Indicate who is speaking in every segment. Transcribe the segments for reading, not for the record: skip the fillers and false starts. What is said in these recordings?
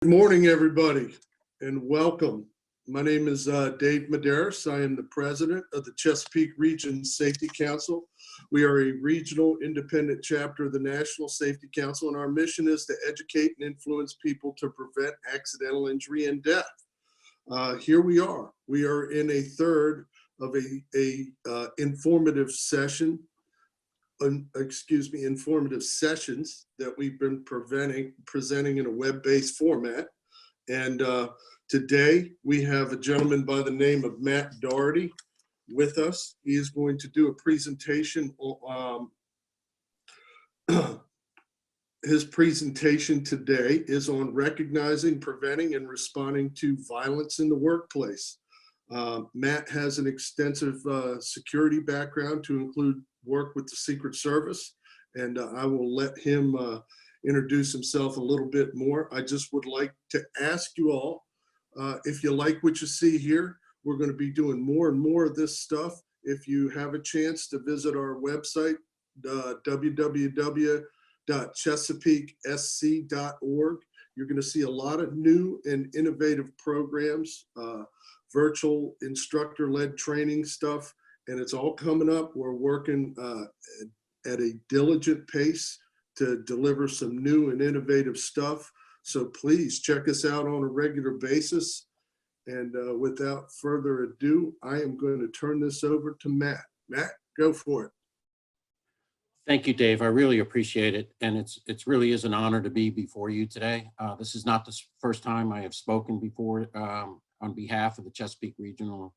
Speaker 1: Good morning, everybody, and welcome. My name is Dave Medeiros. I am the president of the Chesapeake Region Safety Council. We are a regional independent chapter of the National Safety Council, and our mission is to educate and influence people to prevent accidental injury and death. Here we are. We are in a third of a informative session. Informative sessions that we've been presenting in a web-based format. And today we have a gentleman by the name of Matt Doherty with us. He is going to do a presentation. His presentation today is on recognizing, preventing, and responding to violence in the workplace. Matt has an extensive security background to include work with the Secret Service, and I will let him introduce himself a little bit more. I just would like to ask you all, if you like what you see here, we're going to be doing more and more of this stuff. If you have a chance to visit our website, www.chesapeakesc.org, you're going to see a lot of new and innovative programs, virtual instructor-led training stuff, and it's all coming up. We're working at a diligent pace to deliver some new and innovative stuff. So please check us out on a regular basis. And without further ado, I am going to turn this over to Matt. Matt, go for it.
Speaker 2: Thank you, Dave. I really appreciate it. And it really is an honor to be before you today. This is not the first time I have spoken before on behalf of the Chesapeake Regional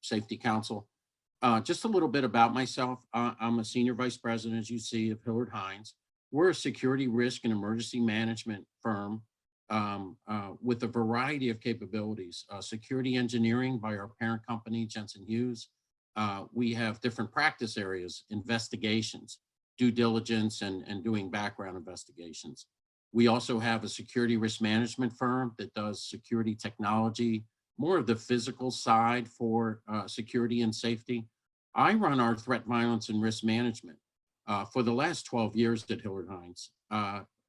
Speaker 2: Safety Council. Just a little bit about myself. I'm a senior vice president, as you see, of Hillard Heintze. We're a security risk and emergency management firm with a variety of capabilities. Security engineering by our parent company, Jensen Hughes. We have different practice areas, investigations, due diligence, and doing background investigations. We also have a security risk management firm that does security technology, more of the physical side for security and safety. I run our threat, violence, and risk management for the last 12 years at Hillard Heintze.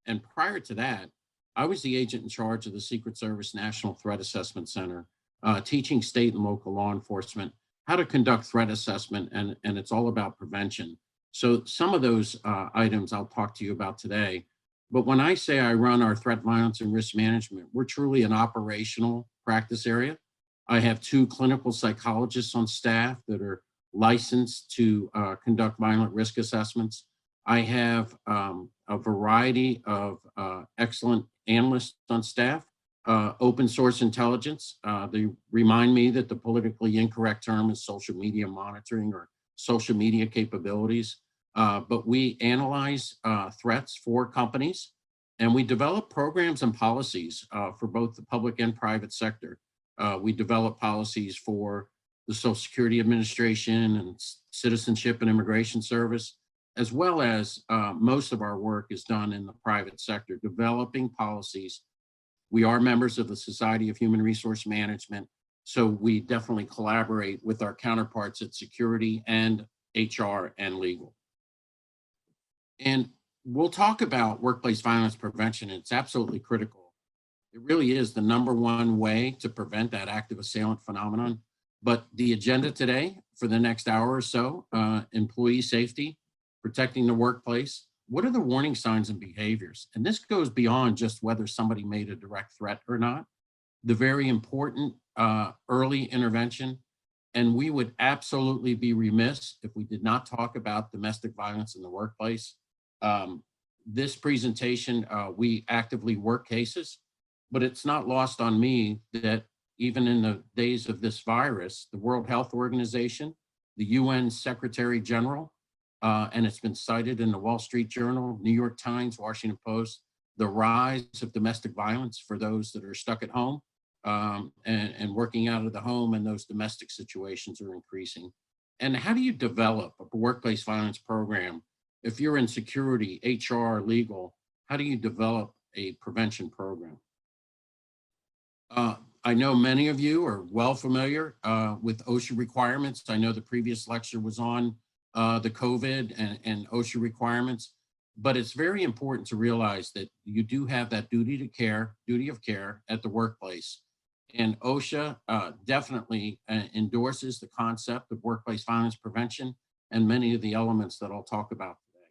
Speaker 2: And prior to that, I was the agent in charge of the Secret Service National Threat Assessment Center, teaching state and local law enforcement how to conduct threat assessment, and it's all about prevention. So some of those items I'll talk to you about today. But when I say I run our threat, violence, and risk management, we're truly an operational practice area. I have 2 clinical psychologists on staff that are licensed to conduct violent risk assessments. I have a variety of excellent analysts on staff, open source intelligence. They remind me that the politically incorrect term is social media monitoring or social media capabilities. But we analyze threats for companies, and we develop programs and policies for both the public and private sector. We develop policies for the Social Security Administration and Citizenship and Immigration Service, as well as most of our work is done in the private sector, developing policies. We are members of the Society of Human Resource Management, so we definitely collaborate with our counterparts at security and HR and legal. And we'll talk about workplace violence prevention. It's absolutely critical. It really is the #1 way to prevent that active assailant phenomenon. But the agenda today for the next hour or so, employee safety, protecting the workplace. What are the warning signs and behaviors? And this goes beyond just whether somebody made a direct threat or not. The very important early intervention. And we would absolutely be remiss if we did not talk about domestic violence in the workplace. This presentation, we actively work cases, but it's not lost on me that even in the days of this virus, the World Health Organization, the UN Secretary General, and it's been cited in the Wall Street Journal, New York Times, Washington Post, the rise of domestic violence for those that are stuck at home and working out of the home, and those domestic situations are increasing. And how do you develop a workplace violence program? If you're in security, HR, legal, how do you develop a prevention program? I know many of you are well familiar with OSHA requirements. I know the previous lecture was on the COVID and OSHA requirements. but it's very important to realize that you do have that duty of care at the workplace. And OSHA definitely endorses the concept of workplace violence prevention and many of the elements that I'll talk about today.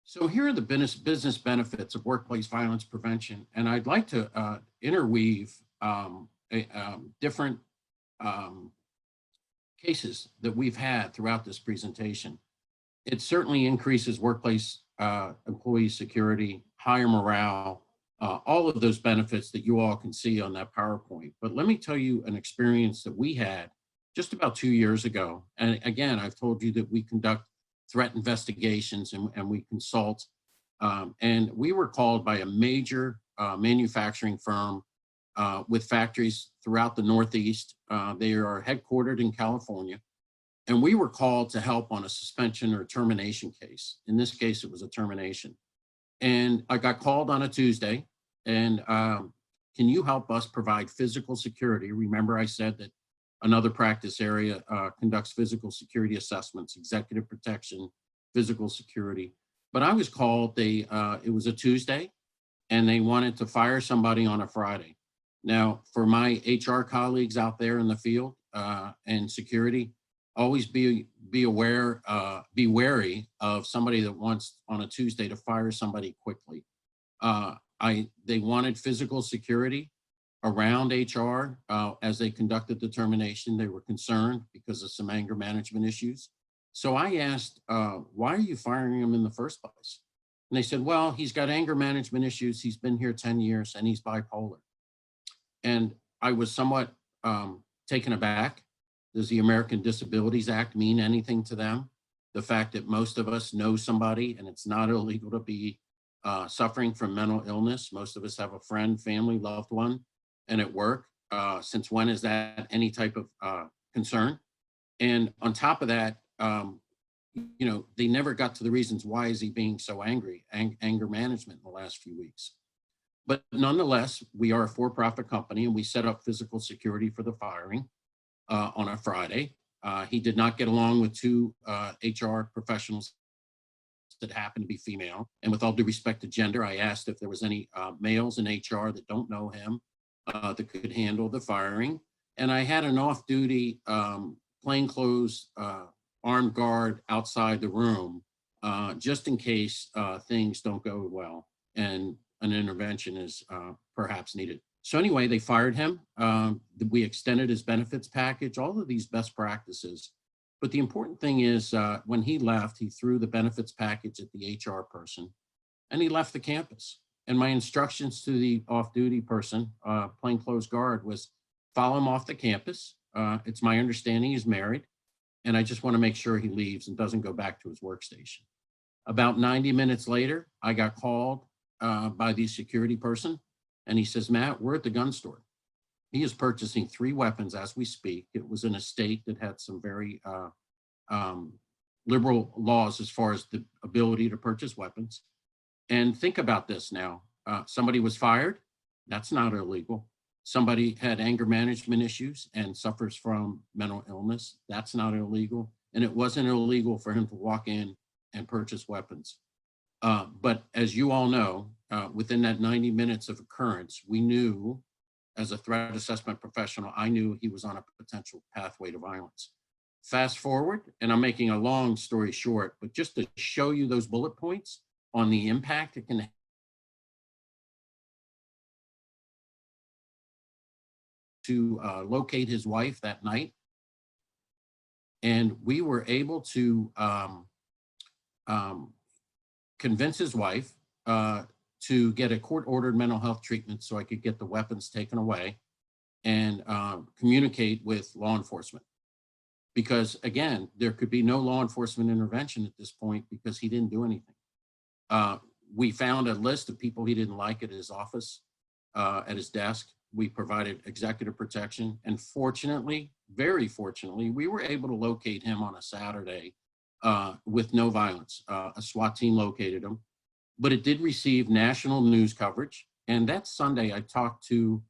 Speaker 2: So here are the business benefits of workplace violence prevention. And I'd like to interweave different cases that we've had throughout this presentation. It certainly increases workplace employee security, higher morale, all of those benefits that you all can see on that PowerPoint. But let me tell you an experience that we had just about 2 years ago. And again, I've told you that we conduct threat investigations and we consult. And we were called by a major manufacturing firm with factories throughout the Northeast. They are headquartered in California. And we were called to help on a suspension or termination case. In this case, it was a termination. And I got called on a Tuesday and can you help us provide physical security? Remember I said that another practice area conducts physical security assessments, executive protection, physical security. But I was called, it was a Tuesday and they wanted to fire somebody on a Friday. Now, for my HR colleagues out there in the field and security, always be aware, be wary of somebody that wants on a Tuesday to fire somebody quickly. They wanted physical security around HR as they conducted the termination. They were concerned because of some anger management issues. So I asked, why are you firing him in the first place? And they said, well, he's got anger management issues. He's been here 10 years and he's bipolar. And I was somewhat taken aback. Does the American Disabilities Act mean anything to them? The fact that most of us know somebody and it's not illegal to be suffering from mental illness. Most of us have a friend, family, loved one, and at work. Since when is that any type of concern? And on top of that, you know, they never got to the reasons why is he being so angry, anger management in the last few weeks. But nonetheless, we are a for-profit company and we set up physical security for the firing on a Friday. He did not get along with two HR professionals that happen to be female. And with all due respect to gender, I asked if there was any males in HR that don't know him that could handle the firing. And I had an off-duty plainclothes armed guard outside the room just in case things don't go well and an intervention is perhaps needed. So anyway, they fired him. We extended his benefits package, all of these best practices. But the important thing is when he left, he threw the benefits package at the HR person and he left the campus. And my instructions to the off-duty person, plainclothes guard, was follow him off the campus. It's my understanding he's married. And I just want to make sure he leaves and doesn't go back to his workstation. About 90 minutes later, I got called by the security person. And he says, Matt, we're at the gun store. He is purchasing 3 weapons as we speak. It was in a state that had some very liberal laws as far as the ability to purchase weapons. And think about this now. Somebody was fired. That's not illegal. Somebody had anger management issues and suffers from mental illness. That's not illegal. And it wasn't illegal for him to walk in and purchase weapons. But as you all know, within that 90 minutes of occurrence, we knew as a threat assessment professional, I knew he was on a potential pathway to violence. Fast forward, and I'm making a long story short, but just to show you those bullet points on the impact it can have to locate his wife that night. And we were able to convince his wife to get a court-ordered mental health treatment so I could get the weapons taken away and communicate with law enforcement. Because again, there could be no law enforcement intervention at this point because he didn't do anything. We found a list of people he didn't like at his office, at his desk. We provided executive protection. And fortunately, very fortunately, we were able to locate him on a Saturday with no violence. A SWAT team located him, but it did receive national news coverage. And that Sunday, I talked to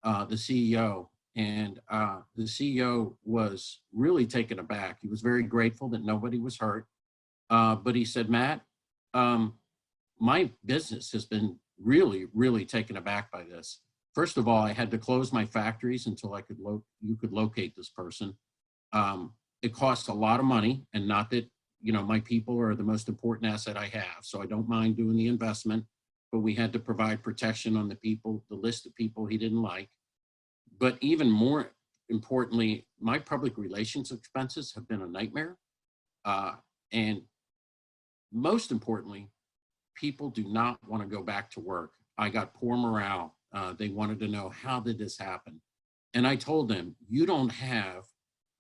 Speaker 2: the CEO, and the CEO was really taken aback. He was very grateful that nobody was hurt. But he said, Matt, my business has been really, really taken aback by this. First of all, I had to close my factories until you could locate this person. It costs a lot of money, and not that, my people are the most important asset I have. So I don't mind doing the investment, but we had to provide protection on the list of people he didn't like. But even more importantly, my public relations expenses have been a nightmare. And most importantly, people do not want to go back to work. I got poor morale. They wanted to know, how did this happen? And I told them, you don't have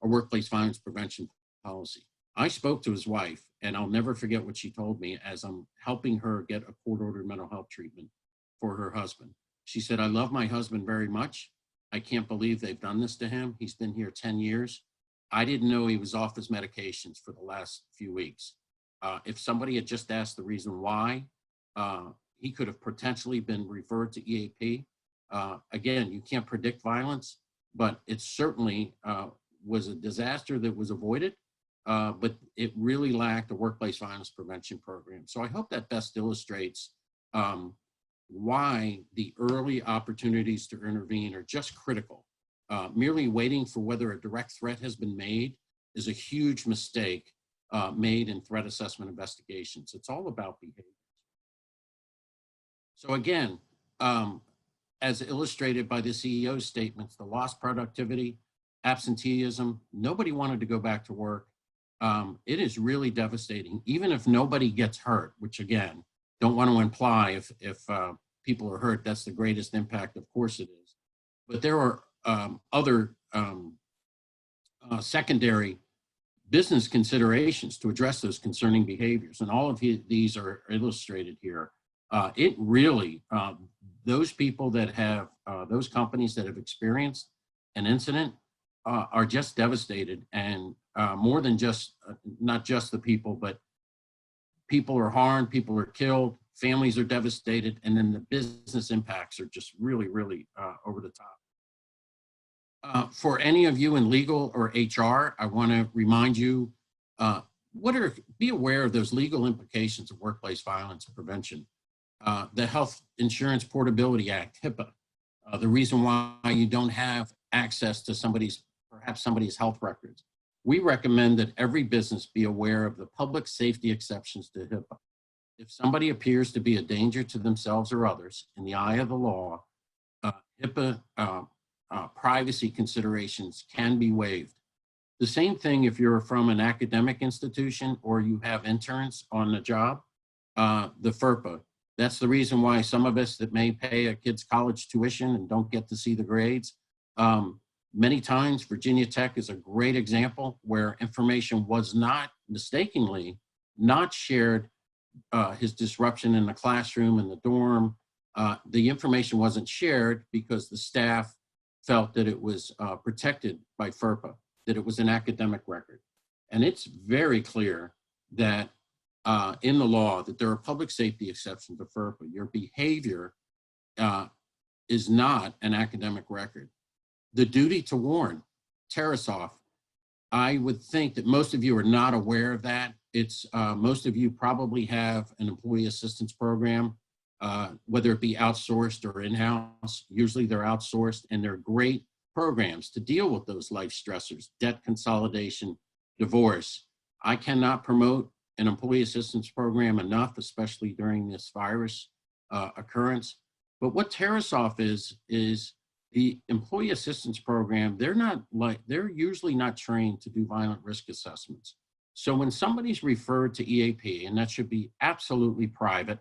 Speaker 2: a workplace violence prevention policy. I spoke to his wife, and I'll never forget what she told me as I'm helping her get a court-ordered mental health treatment for her husband. She said, I love my husband very much. I can't believe they've done this to him. He's been here 10 years. I didn't know he was off his medications for the last few weeks. If somebody had just asked the reason why, he could have potentially been referred to EAP. Again, you can't predict violence, but it certainly was a disaster that was avoided, but it really lacked a workplace violence prevention program. So I hope that best illustrates why the early opportunities to intervene are just critical. Merely waiting for whether a direct threat has been made is a huge mistake made in threat assessment investigations. It's all about behavior. So again, as illustrated by the CEO's statements, the lost productivity, absenteeism, nobody wanted to go back to work. It is really devastating, even if nobody gets hurt, which again, don't want to imply if people are hurt, that's the greatest impact, of course it is. But there are other secondary business considerations to address those concerning behaviors. And all of these are illustrated here. It really, those people that have, those companies that have experienced an incident are just devastated, and more than just, not just the people, but people are harmed, people are killed, families are devastated, and then the business impacts are just really, really over the top. For any of you in legal or HR, I want to remind you, be aware of those legal implications of workplace violence prevention. The Health Insurance Portability Act, HIPAA, the reason why you don't have access to perhaps somebody's health records. We recommend that every business be aware of the public safety exceptions to HIPAA. If somebody appears to be a danger to themselves or others in the eye of the law, HIPAA privacy considerations can be waived. The same thing if you're from an academic institution or you have interns on the job, the FERPA. That's the reason why some of us that may pay a kid's college tuition and don't get to see the grades. Many times, Virginia Tech is a great example where information was not mistakenly not shared. His disruption in the classroom, in the dorm, the information wasn't shared because the staff felt that it was protected by FERPA, that it was an academic record. And it's very clear that in the law that there are public safety exceptions to FERPA. Your behavior is not an academic record. The duty to warn, Tarasoff, I would think that most of you are not aware of that. It's most of you probably have an employee assistance program, whether it be outsourced or in-house. Usually they're outsourced, and they're great programs to deal with those life stressors, debt consolidation, divorce. I cannot promote an employee assistance program enough, especially during this virus occurrence. But what Tarasoff is the employee assistance program, they're usually not trained to do violent risk assessments. So when somebody's referred to EAP, and that should be absolutely private,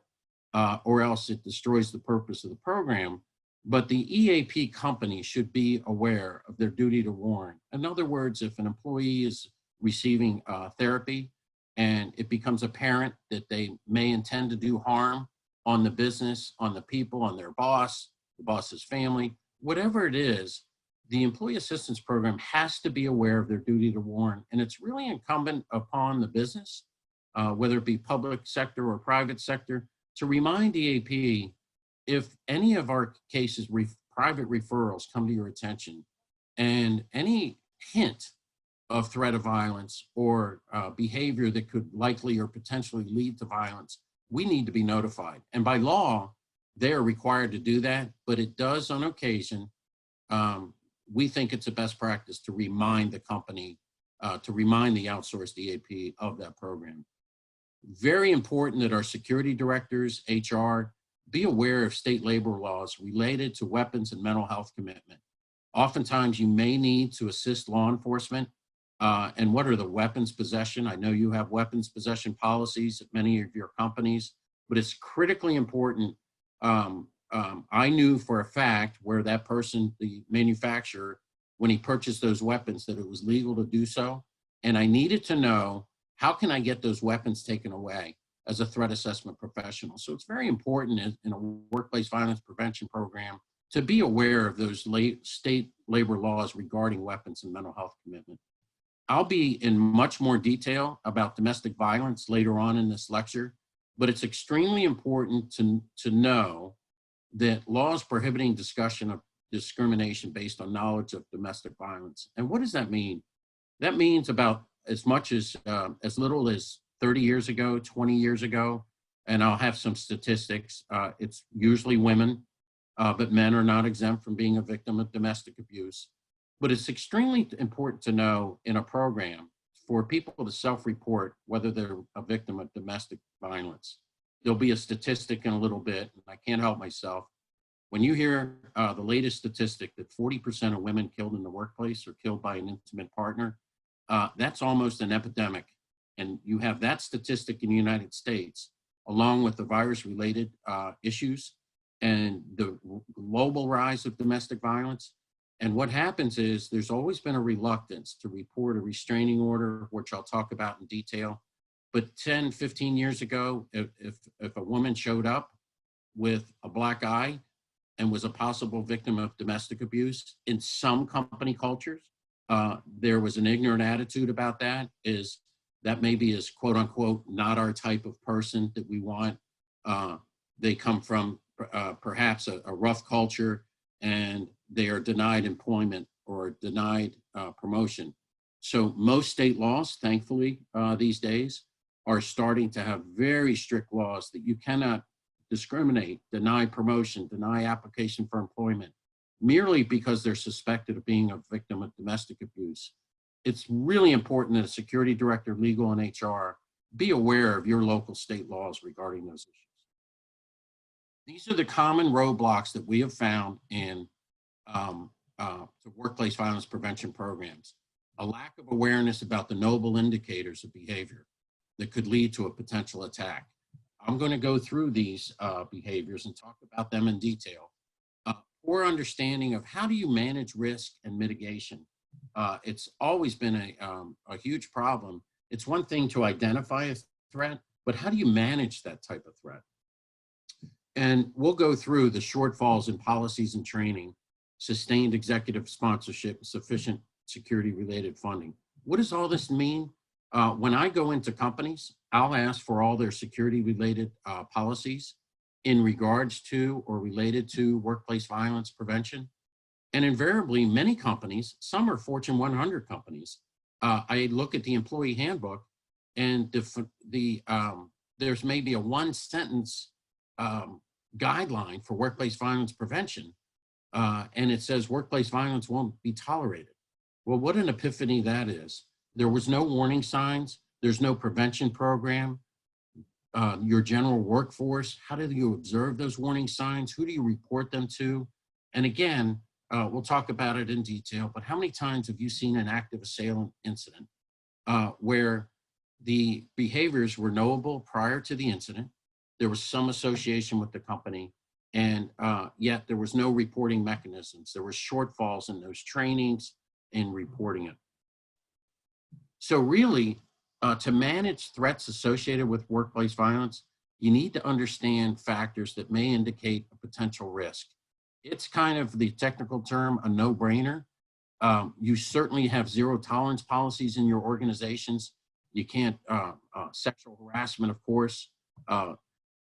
Speaker 2: or else it destroys the purpose of the program, but the EAP company should be aware of their duty to warn. In other words, if an employee is receiving therapy and it becomes apparent that they may intend to do harm on the business, on the people, on their boss, the boss's family, whatever it is, the employee assistance program has to be aware of their duty to warn. And it's really incumbent upon the business, whether it be public sector or private sector, to remind EAP if any of our cases, private referrals come to your attention, and any hint of threat of violence or behavior that could likely or potentially lead to violence, we need to be notified. And by law, they are required to do that, but it does on occasion. We think it's a best practice to remind the company, to remind the outsourced EAP of that program. Very important that our security directors, HR, be aware of state labor laws related to weapons and mental health commitment. Oftentimes you may need to assist law enforcement. And what are the weapons possession? I know you have weapons possession policies at many of your companies, but it's critically important. I knew for a fact where that person, the manufacturer, when he purchased those weapons, that it was legal to do so. And I needed to know, how can I get those weapons taken away as a threat assessment professional? So it's very important in a workplace violence prevention program to be aware of those state labor laws regarding weapons and mental health commitment. I'll be in much more detail about domestic violence later on in this lecture, but it's extremely important to know that laws prohibiting discussion of discrimination based on knowledge of domestic violence. And what does that mean? That means about as much as little as 30 years ago, 20 years ago, and I'll have some statistics. It's usually women, but men are not exempt from being a victim of domestic abuse. But it's extremely important to know in a program for people to self-report whether they're a victim of domestic violence. There'll be a statistic in a little bit, and I can't help myself. When you hear the latest statistic that 40% of women killed in the workplace are killed by an intimate partner, that's almost an epidemic. And you have that statistic in the United States, along with the virus-related issues and the global rise of domestic violence. And what happens is there's always been a reluctance to report a restraining order, which I'll talk about in detail. But 10, 15 years ago, if a woman showed up with a black eye and was a possible victim of domestic abuse, in some company cultures, there was an ignorant attitude about that, is that maybe is quote unquote not our type of person that we want. They come from perhaps a rough culture and they are denied employment or denied promotion. So most state laws, thankfully, these days are starting to have very strict laws that you cannot discriminate, deny promotion, deny application for employment, merely because they're suspected of being a victim of domestic abuse. It's really important that a security director, legal, and HR be aware of your local state laws regarding those issues. These are the common roadblocks that we have found in the workplace violence prevention programs. A lack of awareness about the noble indicators of behavior that could lead to a potential attack. I'm going to go through these behaviors and talk about them in detail. Poor understanding of how do you manage risk and mitigation. It's always been a huge problem. It's one thing to identify a threat, but how do you manage that type of threat? And we'll go through the shortfalls in policies and training, sustained executive sponsorship, sufficient security-related funding. What does all this mean? When I go into companies, I'll ask for all their security-related policies in regards to or related to workplace violence prevention. And invariably, many companies, some are Fortune 100 companies, I look at the employee handbook and there's maybe a one-sentence guideline for workplace violence prevention, and it says workplace violence won't be tolerated. Well, what an epiphany that is. There was no warning signs. There's no prevention program. Your general workforce, how do you observe those warning signs? Who do you report them to? And again, we'll talk about it in detail, but how many times have you seen an active assailant incident where the behaviors were knowable prior to the incident? There was some association with the company, and yet there was no reporting mechanisms. There were shortfalls in those trainings in reporting it. So really, to manage threats associated with workplace violence, you need to understand factors that may indicate a potential risk. It's kind of the technical term, a no-brainer. You certainly have zero tolerance policies in your organizations. You can't, sexual harassment, of course,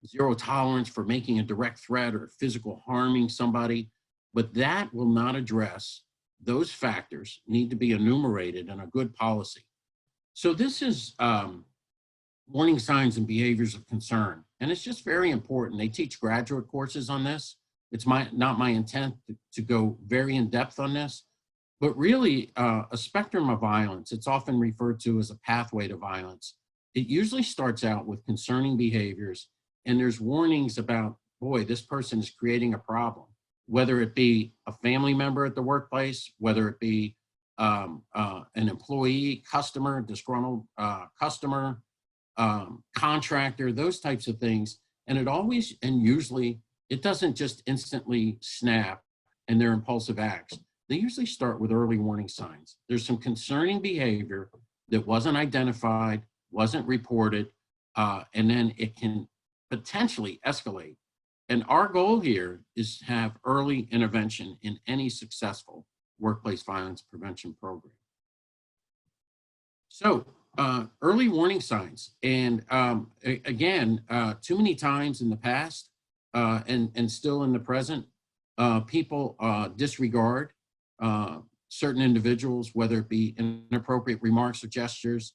Speaker 2: zero tolerance for making a direct threat or physical harming somebody, but that will not address those factors need to be enumerated in a good policy. So this is warning signs and behaviors of concern. And it's just very important. They teach graduate courses on this. It's not my intent to go very in depth on this, but really a spectrum of violence. It's often referred to as a pathway to violence. It usually starts out with concerning behaviors, and there's warnings about, boy, this person is creating a problem, whether it be a family member at the workplace, whether it be an employee, customer, disgruntled customer, contractor, those types of things. And it always, and usually, it doesn't just instantly snap and they're impulsive acts. They usually start with early warning signs. There's some concerning behavior that wasn't identified, wasn't reported, and then it can potentially escalate. And our goal here is to have early intervention in any successful workplace violence prevention program. So early warning signs. And again, too many times in the past and still in the present, people disregard certain individuals, whether it be inappropriate remarks or gestures,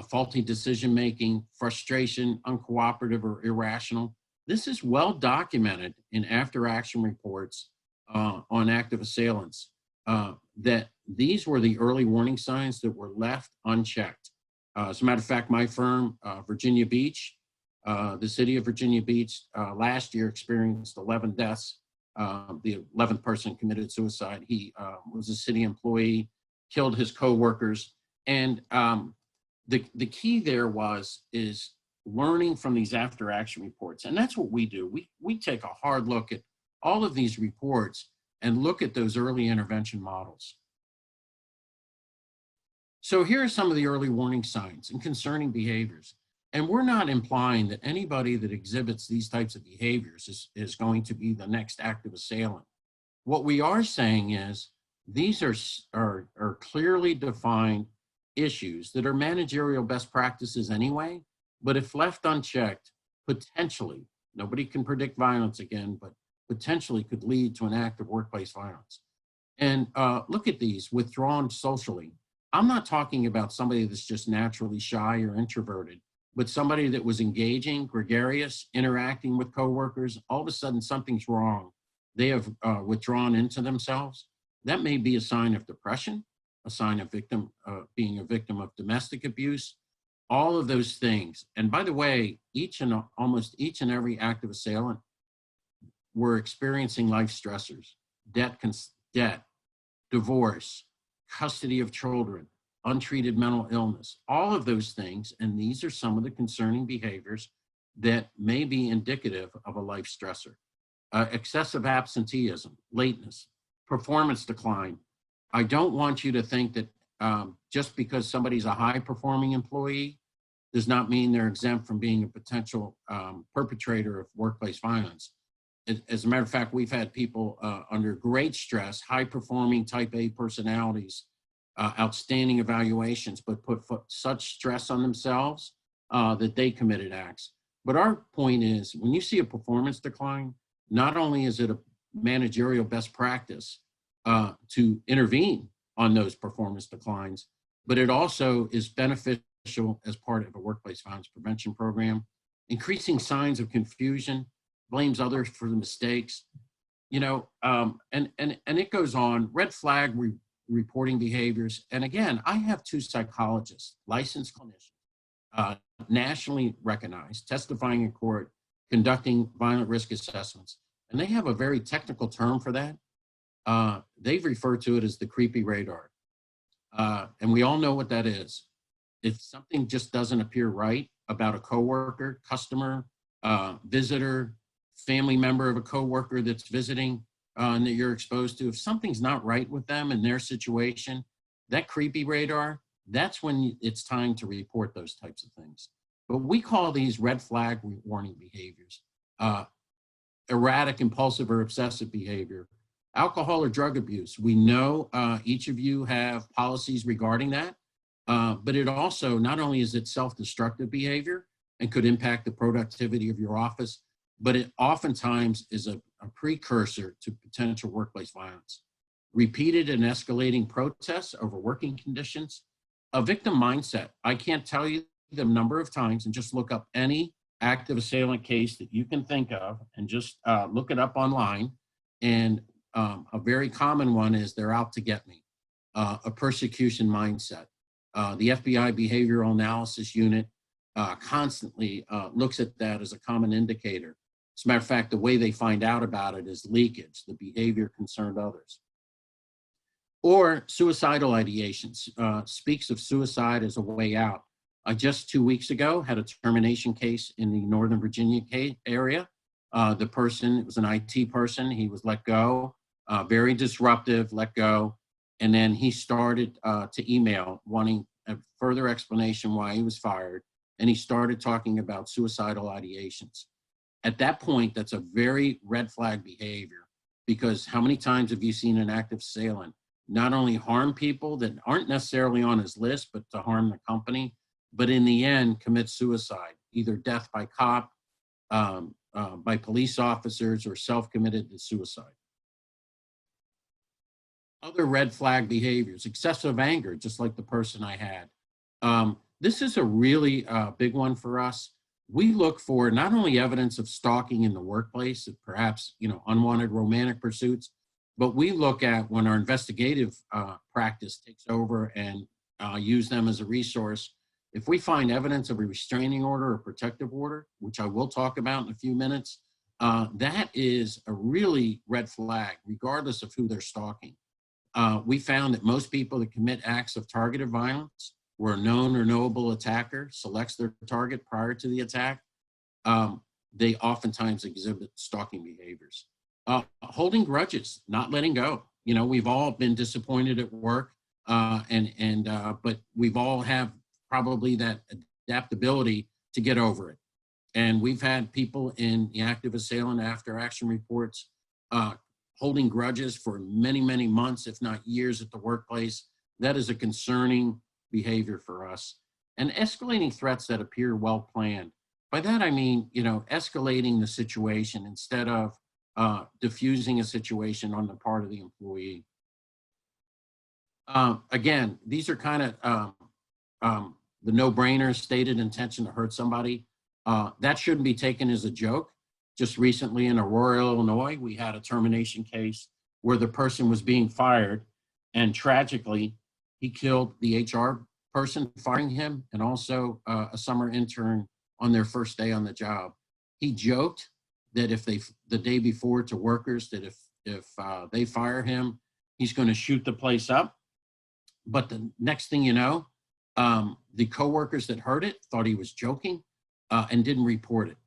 Speaker 2: faulty decision-making, frustration, uncooperative or irrational. This is well documented in after-action reports on active assailants, that these were the early warning signs that were left unchecked. As a matter of fact, my firm, Virginia Beach, the city of Virginia Beach, last year experienced 11 deaths. The 11th person committed suicide. He was a city employee, killed his coworkers. And the key there is learning from these after action reports. And that's what we do. We take a hard look at all of these reports and look at those early intervention models. So here are some of the early warning signs and concerning behaviors. And we're not implying that anybody that exhibits these types of behaviors is going to be the next active assailant. What we are saying is these are clearly defined issues that are managerial best practices anyway, but if left unchecked, potentially, nobody can predict violence again, but potentially could lead to an act of workplace violence. And look at these, withdrawn socially. I'm not talking about somebody that's just naturally shy or introverted, but somebody that was engaging, gregarious, interacting with coworkers. All of a sudden something's wrong. They have withdrawn into themselves. That may be a sign of depression, a sign of being a victim of domestic abuse, all of those things. And by the way, almost each and every active assailant were experiencing life stressors, debt, divorce, custody of children, untreated mental illness, all of those things. And these are some of the concerning behaviors that may be indicative of a life stressor. Excessive absenteeism, lateness, performance decline. I don't want you to think that just because somebody's a high-performing employee does not mean they're exempt from being a potential perpetrator of workplace violence. As a matter of fact, we've had people under great stress, high-performing type A personalities, outstanding evaluations, but put such stress on themselves that they committed acts. But our point is, when you see a performance decline, not only is it a managerial best practice to intervene on those performance declines, but it also is beneficial as part of a workplace violence prevention program. Increasing signs of confusion, blames others for the mistakes, and it goes on. Red flag reporting behaviors. And again, I have two psychologists, licensed clinicians, nationally recognized, testifying in court, conducting violent risk assessments. And they have a very technical term for that. They've referred to it as the creepy radar. And we all know what that is. If something just doesn't appear right about a coworker, customer, visitor, family member of a coworker that's visiting and that you're exposed to, if something's not right with them and their situation, that creepy radar, that's when it's time to report those types of things. But we call these red flag warning behaviors. Erratic, impulsive, or obsessive behavior. Alcohol or drug abuse. We know each of you have policies regarding that, but it also, not only is it self-destructive behavior and could impact the productivity of your office, but it oftentimes is a precursor to potential workplace violence. repeated and escalating protests over working conditions, a victim mindset. I can't tell you the number of times, and just look up any active assailant case that you can think of and just look it up online. And a very common one is they're out to get me, a persecution mindset. The FBI Behavioral Analysis Unit constantly looks at that as a common indicator. As a matter of fact, the way they find out about it is leakage, the behavior concerned others. Or suicidal ideations, speaks of suicide as a way out. I just 2 weeks ago had a termination case in the Northern Virginia area. The person, it was an IT person, he was let go, very disruptive, let go. And then he started to email wanting a further explanation why he was fired. And he started talking about suicidal ideations. At that point, that's a very red flag behavior, because how many times have you seen an active assailant not only harm people that aren't necessarily on his list, but to harm the company, but in the end commit suicide, either death by cop, by police officers, or self-committed to suicide. Other red flag behaviors, excessive anger, just like the person I had. This is a really big one for us. We look for not only evidence of stalking in the workplace, perhaps unwanted romantic pursuits, but we look at when our investigative practice takes over and use them as a resource. If we find evidence of a restraining order or protective order, which I will talk about in a few minutes, that is a really red flag, regardless of who they're stalking. We found that most people that commit acts of targeted violence, where a known or knowable attacker selects their target prior to the attack, they oftentimes exhibit stalking behaviors. Holding grudges, not letting go. We've all been disappointed at work, but we've all have probably that adaptability to get over it. And we've had people in the active assailant after action reports holding grudges for many, many months, if not years at the workplace. That is a concerning behavior for us. And escalating threats that appear well planned. By that, I mean, escalating the situation instead of diffusing a situation on the part of the employee. Again, these are kind of the no-brainers, stated intention to hurt somebody. That shouldn't be taken as a joke. Just recently in Aurora, Illinois, we had a termination case where the person was being fired, and tragically, he killed the HR person firing him and also a summer intern on their first day on the job. He joked that the day before to workers, that if they fire him, he's going to shoot the place up. But the next thing you know, the coworkers that heard it thought he was joking and didn't report it.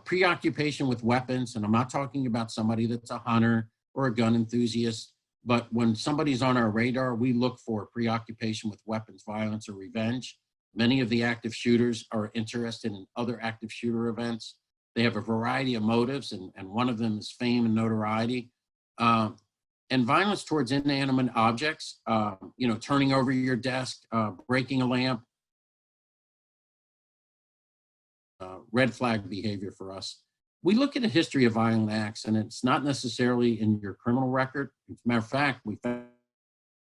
Speaker 2: Preoccupation with weapons, and I'm not talking about somebody that's a hunter or a gun enthusiast, but when somebody's on our radar, we look for preoccupation with weapons, violence, or revenge. Many of the active shooters are interested in other active shooter events. They have a variety of motives, and one of them is fame and notoriety. And violence towards inanimate objects, turning over your desk, breaking a lamp, red flag behavior for us. We look at a history of violent acts, and it's not necessarily in your criminal record. As a matter of fact, we found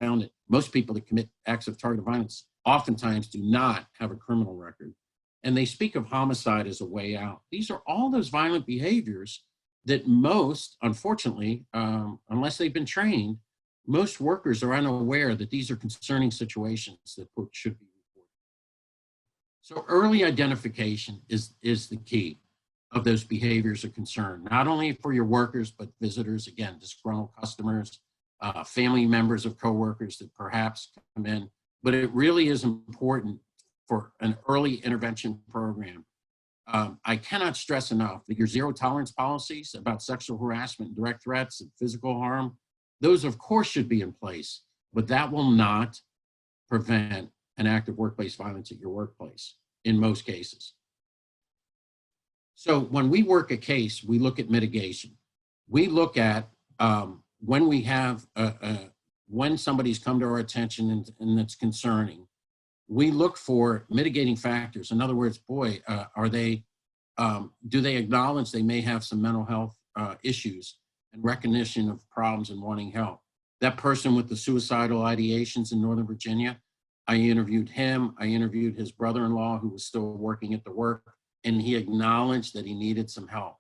Speaker 2: that most people that commit acts of targeted violence oftentimes do not have a criminal record. And they speak of homicide as a way out. These are all those violent behaviors that most, unfortunately, unless they've been trained, most workers are unaware that these are concerning situations that should be reported. So early identification is the key of those behaviors of concern, not only for your workers, but visitors, again, disgruntled customers, family members of coworkers that perhaps come in. But it really is important for an early intervention program. I cannot stress enough that your zero tolerance policies about sexual harassment, direct threats, and physical harm, those of course should be in place, but that will not prevent an act of workplace violence at your workplace in most cases. So when we work a case, we look at mitigation. We look at when we have, when somebody's come to our attention and it's concerning, we look for mitigating factors. In other words, boy, do they acknowledge they may have some mental health issues and recognition of problems and wanting help? That person with the suicidal ideations in Northern Virginia, I interviewed him. I interviewed his brother-in-law who was still working at the work, and he acknowledged that he needed some help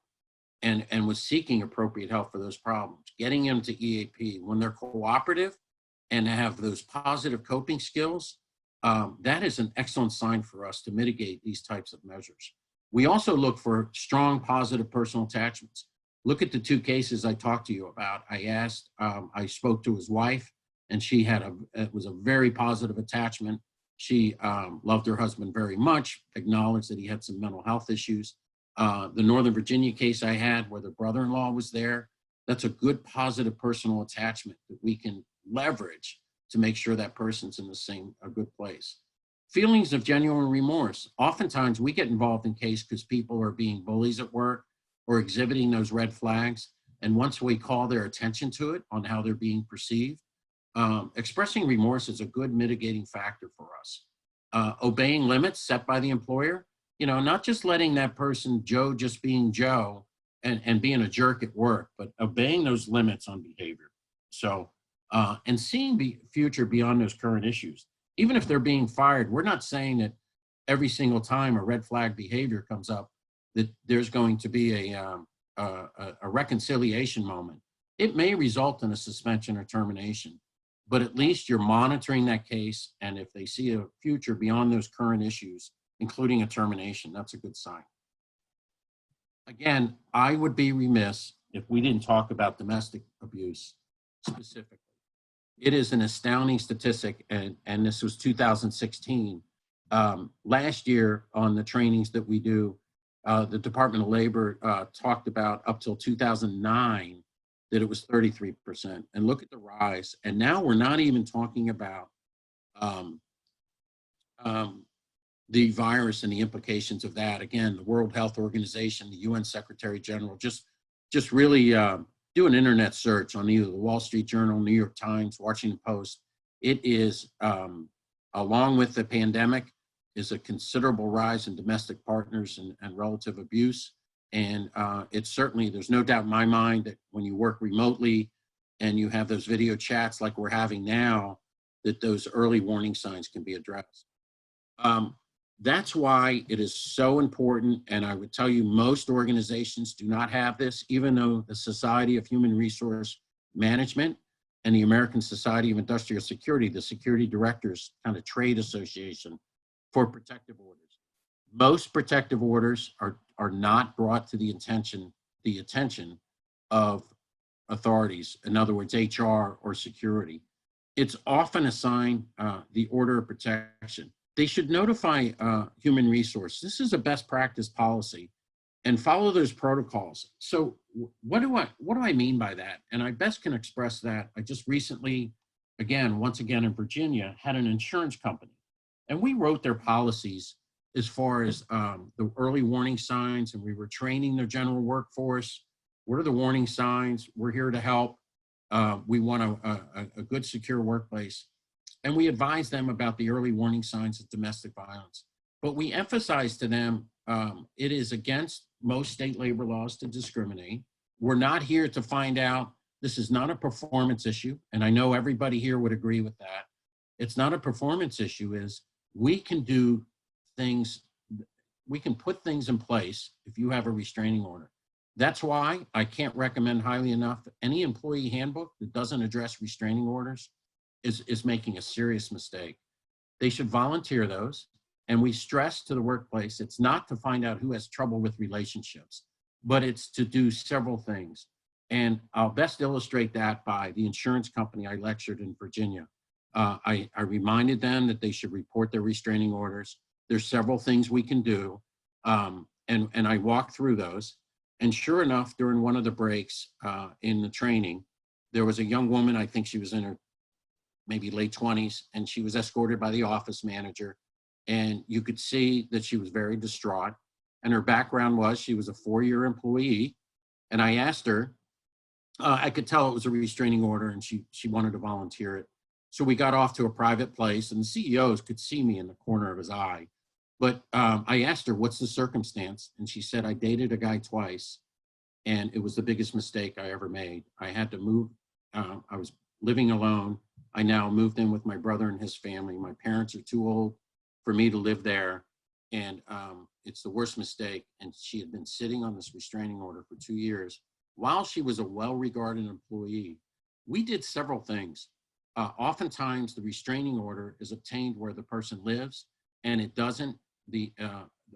Speaker 2: and was seeking appropriate help for those problems. Getting him to EAP, when they're cooperative and have those positive coping skills, that is an excellent sign for us to mitigate these types of measures. We also look for strong positive personal attachments. Look at the two cases I talked to you about. I spoke to his wife, and it was a very positive attachment. She loved her husband very much, acknowledged that he had some mental health issues. The Northern Virginia case I had where the brother-in-law was there, that's a good positive personal attachment that we can leverage to make sure that person's in a good place. Feelings of genuine remorse. Oftentimes we get involved in case because people are being bullies at work or exhibiting those red flags. And once we call their attention to it on how they're being perceived, expressing remorse is a good mitigating factor for us. Obeying limits set by the employer, not just letting that person, Joe, just being Joe and being a jerk at work, but obeying those limits on behavior. So, and seeing the future beyond those current issues. Even if they're being fired, we're not saying that every single time a red flag behavior comes up, that there's going to be a reconciliation moment. It may result in a suspension or termination, but at least you're monitoring that case. And if they see a future beyond those current issues, including a termination, that's a good sign. Again, I would be remiss if we didn't talk about domestic abuse specifically. It is an astounding statistic, and this was 2016. Last year on the trainings that we do, the Department of Labor talked about up till 2009 that it was 33%. And look at the rise. And now we're not even talking about the virus and the implications of that. Again, the World Health Organization, the UN Secretary General, just really do an internet search on either the Wall Street Journal, New York Times, Washington Post. It is, along with the pandemic, is a considerable rise in domestic partners and relative abuse. And it's certainly, there's no doubt in my mind that when you work remotely and you have those video chats like we're having now, that those early warning signs can be addressed. That's why it is so important. And I would tell you, most organizations do not have this, even though the Society of Human Resource Management and the American Society of Industrial Security, the security directors kind of trade association for protective orders. Most protective orders are not brought to the attention of authorities, in other words, HR or security. It's often assigned the order of protection. They should notify human resource. This is a best practice policy and follow those protocols. So what do I mean by that? And I best can express that. I just recently, once again in Virginia, had an insurance company, and we wrote their policies as far as the early warning signs, and we were training their general workforce. What are the warning signs? We're here to help. We want a good, secure workplace. And we advise them about the early warning signs of domestic violence. But we emphasize to them, it is against most state labor laws to discriminate. We're not here to find out. This is not a performance issue. And I know everybody here would agree with that. It's not a performance issue. We can do things, we can put things in place if you have a restraining order. That's why I can't recommend highly enough any employee handbook that doesn't address restraining orders is making a serious mistake. They should volunteer those. And we stress to the workplace, it's not to find out who has trouble with relationships, but it's to do several things. And I'll best illustrate that by the insurance company I lectured in Virginia. I reminded them that they should report their restraining orders. There's several things we can do. And I walked through those. And sure enough, during one of the breaks in the training, there was a young woman, I think she was in her maybe late 20s, and she was escorted by the office manager. And you could see that she was very distraught. And her background was she was a 4-year employee. And I asked her, I could tell it was a restraining order, and she wanted to volunteer it. So we got off to a private place, and the CEOs could see me in the corner of his eye. But I asked her, what's the circumstance? And she said, I dated a guy twice, and it was the biggest mistake I ever made. I had to move. I was living alone. I now moved in with my brother and his family. My parents are too old for me to live there. And it's the worst mistake. And she had been sitting on this restraining order for 2 years while she was a well-regarded employee. We did several things. Oftentimes the restraining order is obtained where the person lives, and it doesn't.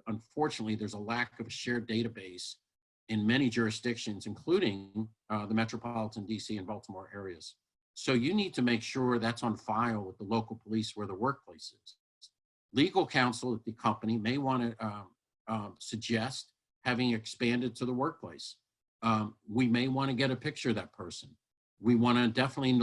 Speaker 2: Unfortunately, there's a lack of a shared database in many jurisdictions, including the metropolitan DC and Baltimore areas. So you need to make sure that's on file with the local police where the workplace is. Legal counsel at the company may want to suggest having expanded to the workplace. We may want to get a picture of that person. We want to definitely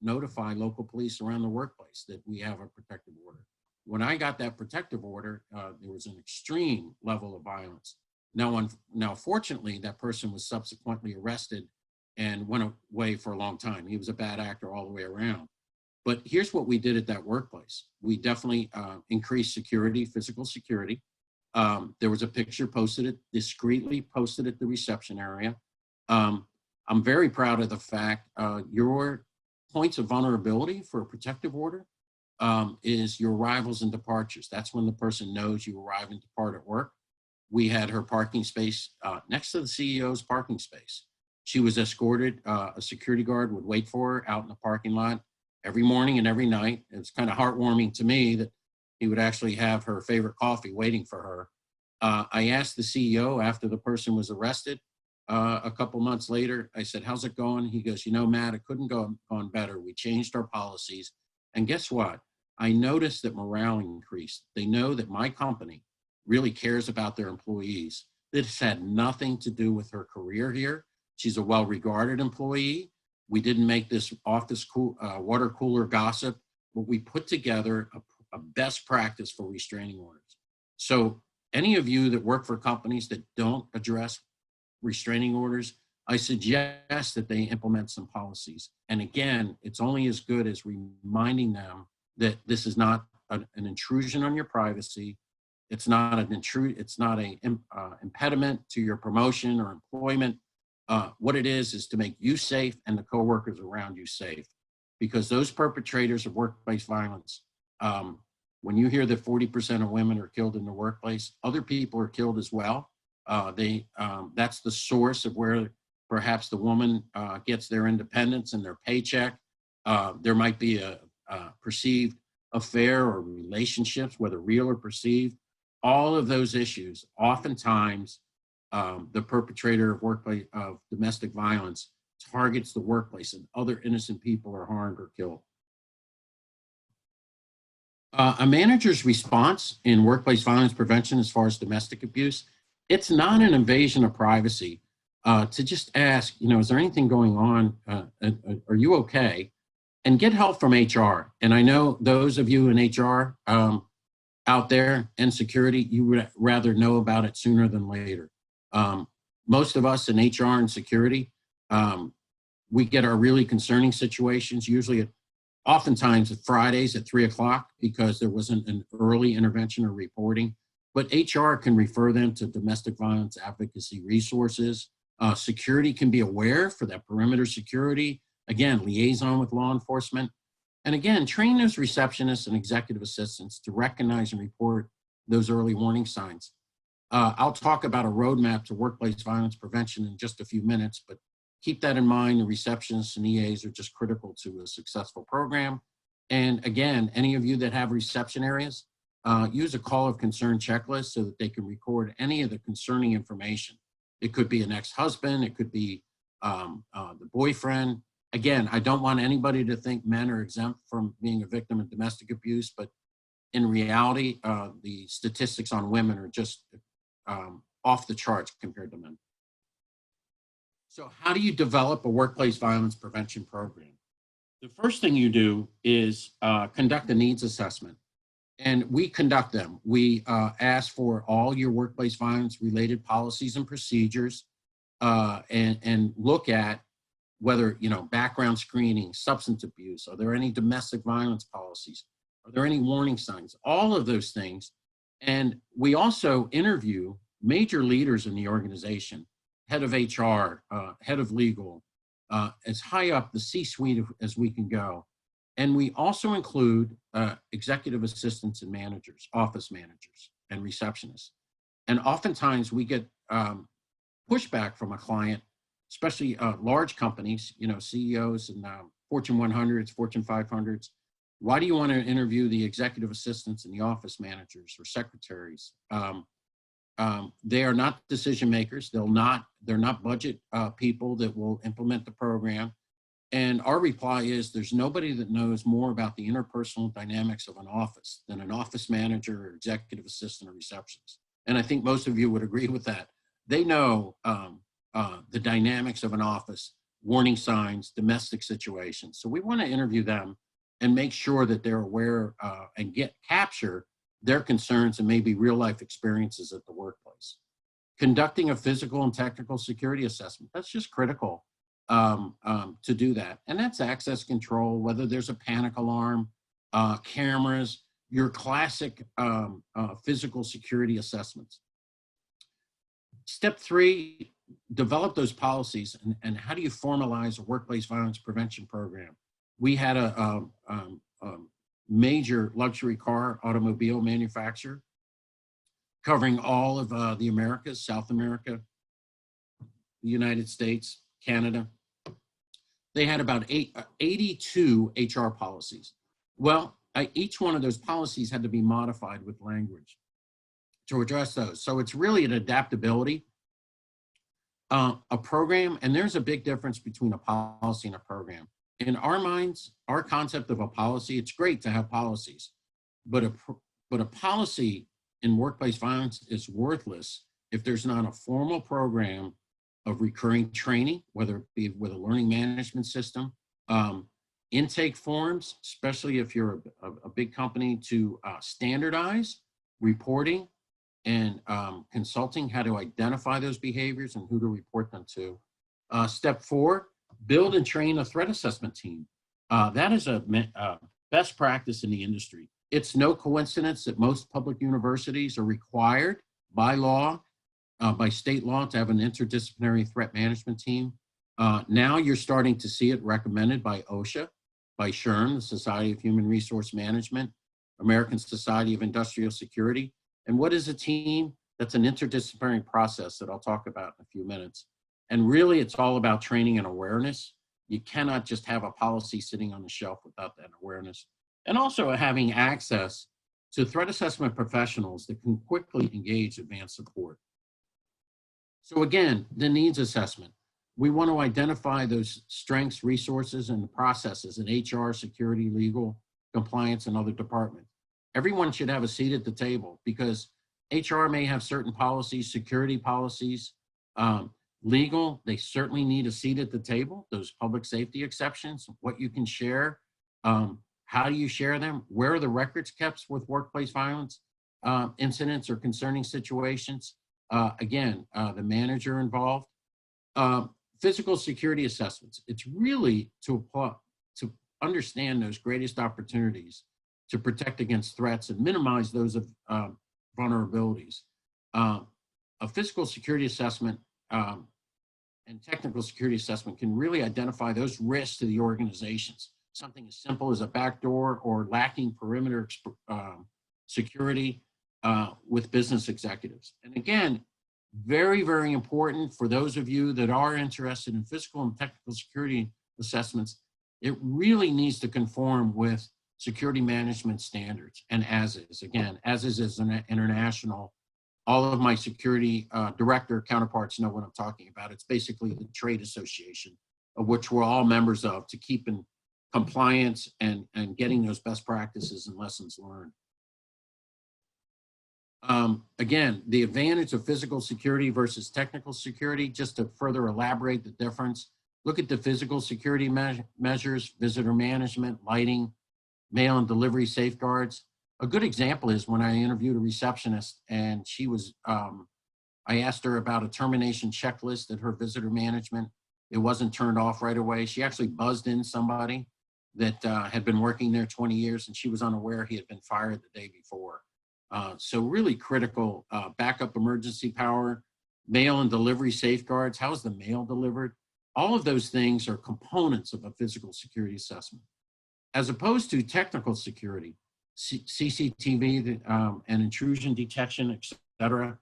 Speaker 2: notify local police around the workplace that we have a protective order. When I got that protective order, there was an extreme level of violence. Now, fortunately, that person was subsequently arrested and went away for a long time. He was a bad actor all the way around. But here's what we did at that workplace. We definitely increased security, physical security. There was a picture discreetly posted at the reception area. I'm very proud of the fact your points of vulnerability for a protective order is your arrivals and departures. That's when the person knows you arrive and depart at work. We had her parking space next to the CEO's parking space. She was escorted. A security guard would wait for her out in the parking lot every morning and every night. It's kind of heartwarming to me that he would actually have her favorite coffee waiting for her. I asked the CEO after the person was arrested a couple months later, I said, how's it going? He goes, you know, Matt, it couldn't go on better. We changed our policies. And guess what? I noticed that morale increased. They know that my company really cares about their employees. This had nothing to do with her career here. She's a well-regarded employee. We didn't make this water cooler gossip, but we put together a best practice for restraining orders. So any of you that work for companies that don't address restraining orders, I suggest that they implement some policies. And again, it's only as good as reminding them that this is not an intrusion on your privacy. It's not an impediment to your promotion or employment. What it is to make you safe and the coworkers around you safe. Because those perpetrators of workplace violence, when you hear that 40% of women are killed in the workplace, other people are killed as well. That's the source of where perhaps the woman gets their independence and their paycheck. There might be a perceived affair or relationships, whether real or perceived. All of those issues, oftentimes, the perpetrator of domestic violence targets the workplace, and other innocent people are harmed or killed. A manager's response in workplace violence prevention as far as domestic abuse, it's not an invasion of privacy to just ask, is there anything going on? Are you okay? And get help from HR. And I know those of you in HR out there and security, you would rather know about it sooner than later. Most of us in HR and security, we get our really concerning situations, oftentimes at Fridays at 3 o'clock because there wasn't an early intervention or reporting. But HR can refer them to domestic violence advocacy resources. Security can be aware for that perimeter security. Again, liaison with law enforcement. And again, train those receptionists and executive assistants to recognize and report those early warning signs. I'll talk about a roadmap to workplace violence prevention in just a few minutes, but keep that in mind. The receptionists and EAs are just critical to a successful program. And again, any of you that have reception areas, use a call of concern checklist so that they can record any of the concerning information. It could be an ex-husband, it could be the boyfriend. Again, I don't want anybody to think men are exempt from being a victim of domestic abuse, but in reality, the statistics on women are just off the charts compared to men. So how do you develop a workplace violence prevention program? The first thing you do is conduct a needs assessment. And we conduct them. We ask for all your workplace violence related policies and procedures and look at whether, background screening, substance abuse, are there any domestic violence policies? Are there any warning signs? All of those things. And we also interview major leaders in the organization, head of HR, head of legal, as high up the C-suite as we can go. And we also include executive assistants and managers, office managers and receptionists. And oftentimes we get pushback from a client, especially large companies, you know, CEOs and Fortune 100s, Fortune 500s. Why do you want to interview the executive assistants and the office managers or secretaries? They are not decision makers. They're not budget people that will implement the program. And our reply is there's nobody that knows more about the interpersonal dynamics of an office than an office manager or executive assistant or receptionist. And I think most of you would agree with that. They know the dynamics of an office, warning signs, domestic situations. So we want to interview them and make sure that they're aware and capture their concerns and maybe real life experiences at the workplace. Conducting a physical and technical security assessment, that's just critical to do that. And that's access control, whether there's a panic alarm, cameras, your classic physical security assessments. Step 3, develop those policies and how do you formalize a workplace violence prevention program? We had a major luxury car automobile manufacturer covering all of the Americas, South America, the United States, Canada. They had about 82 HR policies. Well, each one of those policies had to be modified with language to address those. So it's really an adaptability, a program, and there's a big difference between a policy and a program. In our minds, our concept of a policy, it's great to have policies, but a policy in workplace violence is worthless if there's not a formal program of recurring training, whether it be with a learning management system, intake forms, especially if you're a big company, to standardize reporting and consulting, how to identify those behaviors and who to report them to. Step 4, build and train a threat assessment team. That is a best practice in the industry. It's no coincidence that most public universities are required by law, by state law, to have an interdisciplinary threat management team. Now you're starting to see it recommended by OSHA, by SHRM, the Society of Human Resource Management, American Society of Industrial Security. And what is a team? That's an interdisciplinary process that I'll talk about in a few minutes. And really, it's all about training and awareness. You cannot just have a policy sitting on the shelf without that awareness. And also having access to threat assessment professionals that can quickly engage advanced support. So again, the needs assessment. We want to identify those strengths, resources, and processes in HR, security, legal, compliance, and other departments. Everyone should have a seat at the table because HR may have certain policies, security policies, legal, they certainly need a seat at the table, those public safety exceptions, what you can share, how do you share them, where are the records kept with workplace violence incidents or concerning situations, again, the manager involved. Physical security assessments, it's really to understand those greatest opportunities to protect against threats and minimize those vulnerabilities. A physical security assessment and technical security assessment can really identify those risks to the organizations. Something as simple as a backdoor or lacking perimeter security with business executives. And again, very, very important for those of you that are interested in physical and technical security assessments, it really needs to conform with security management standards and ASIS. Again, ASIS is an international. All of my security director counterparts know what I'm talking about. It's basically the trade association of which we're all members of to keep in compliance and getting those best practices and lessons learned. Again, the advantage of physical security versus technical security, just to further elaborate the difference, look at the physical security measures, visitor management, lighting, mail and delivery safeguards. A good example is when I interviewed a receptionist and she was, I asked her about a termination checklist at her visitor management. It wasn't turned off right away. She actually buzzed in somebody that had been working there 20 years and she was unaware he had been fired the day before. So really critical backup emergency power, mail and delivery safeguards. How is the mail delivered? All of those things are components of a physical security assessment. As opposed to technical security, CCTV and intrusion detection, et cetera,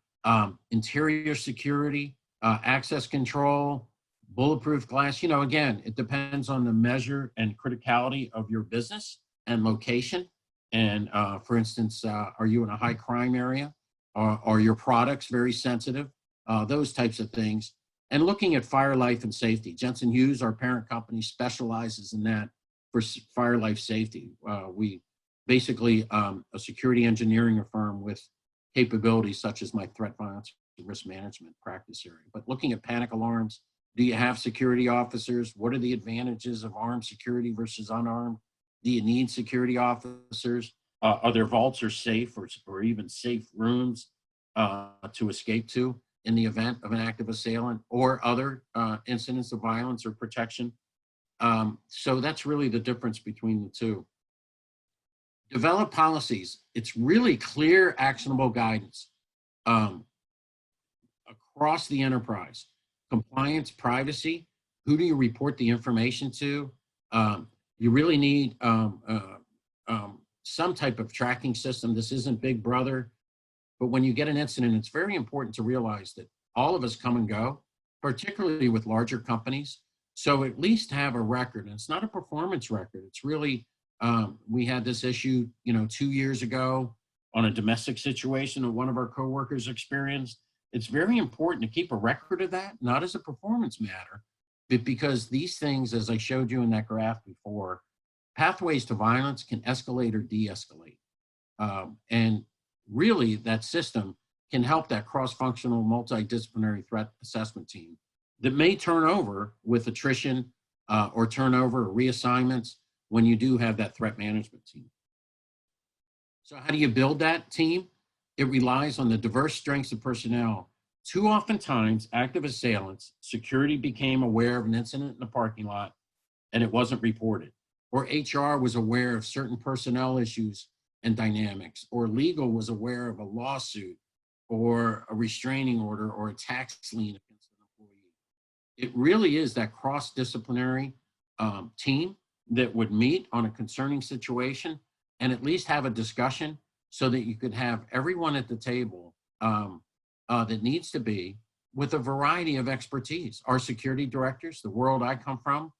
Speaker 2: interior security, access control, bulletproof glass. You know, again, it depends on the measure and criticality of your business and location. And for instance, are you in a high crime area? Are your products very sensitive? Those types of things. And looking at fire, life, and safety. Jensen Hughes, our parent company, specializes in that for fire, life, safety. We basically a security engineering firm with capabilities such as my threat violence risk management practice area. But looking at panic alarms, do you have security officers? What are the advantages of armed security versus unarmed? Do you need security officers? Are there vaults or safe or even safe rooms to escape to in the event of an active assailant or other incidents of violence or protection? So that's really the difference between the two. Develop policies. It's really clear, actionable guidance across the enterprise. Compliance, privacy. Who do you report the information to? You really need some type of tracking system. This isn't Big Brother, but when you get an incident, it's very important to realize that all of us come and go, particularly with larger companies. So at least have a record, and it's not a performance record. It's really, we had this issue, 2 years ago on a domestic situation that one of our coworkers experienced. It's very important to keep a record of that, not as a performance matter, but because these things, as I showed you in that graph before, pathways to violence can escalate or de-escalate. And really that system can help that cross-functional multidisciplinary threat assessment team that may turn over with attrition or turnover or reassignments when you do have that threat management team. So how do you build that team? It relies on the diverse strengths of personnel. Too oftentimes, active assailants, security became aware of an incident in the parking lot and it wasn't reported. Or HR was aware of certain personnel issues and dynamics, or legal was aware of a lawsuit or a restraining order or a tax lien against an employee. It really is that cross-disciplinary team that would meet on a concerning situation and at least have a discussion so that you could have everyone at the table that needs to be with a variety of expertise. Our security directors, the world I come from,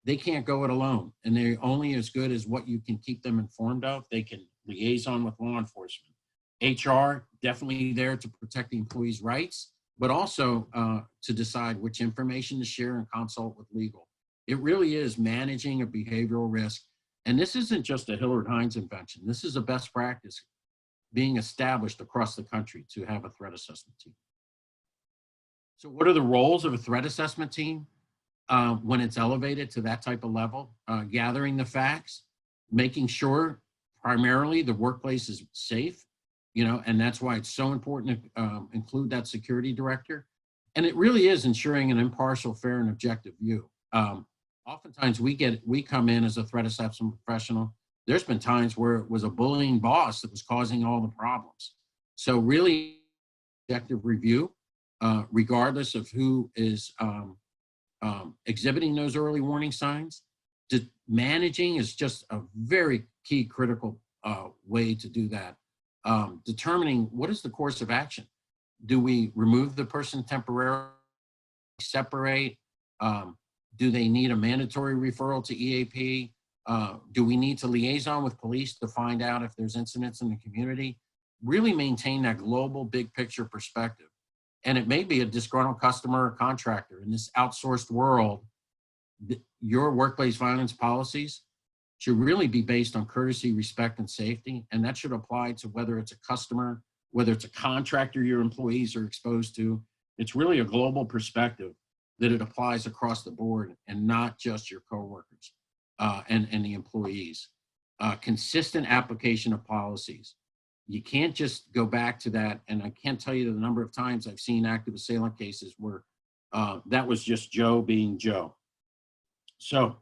Speaker 2: they can't go it alone, and they're only as good as what you can keep them informed of. They can liaison with law enforcement. HR, definitely there to protect the employee's rights, but also to decide which information to share and consult with legal. It really is managing a behavioral risk. And this isn't just a Hillard Heintze invention. This is a best practice being established across the country to have a threat assessment team. So what are the roles of a threat assessment team when it's elevated to that type of level? Gathering the facts, making sure primarily the workplace is safe, and that's why it's so important to include that security director. And it really is ensuring an impartial, fair, and objective view. Oftentimes we come in as a threat assessment professional. There's been times where it was a bullying boss that was causing all the problems. So really objective review, regardless of who is exhibiting those early warning signs. Managing is just a very key critical way to do that. Determining what is the course of action. Do we remove the person temporarily, separate? Do they need a mandatory referral to EAP? Do we need to liaison with police to find out if there's incidents in the community? Really maintain that global big picture perspective. And it may be a disgruntled customer or contractor. In this outsourced world, your workplace violence policies should really be based on courtesy, respect, and safety. And that should apply to whether it's a customer, whether it's a contractor your employees are exposed to. It's really a global perspective that it applies across the board and not just your coworkers and the employees. Consistent application of policies. You can't just go back to that. And I can't tell you the number of times I've seen active assailant cases where that was just Joe being Joe. So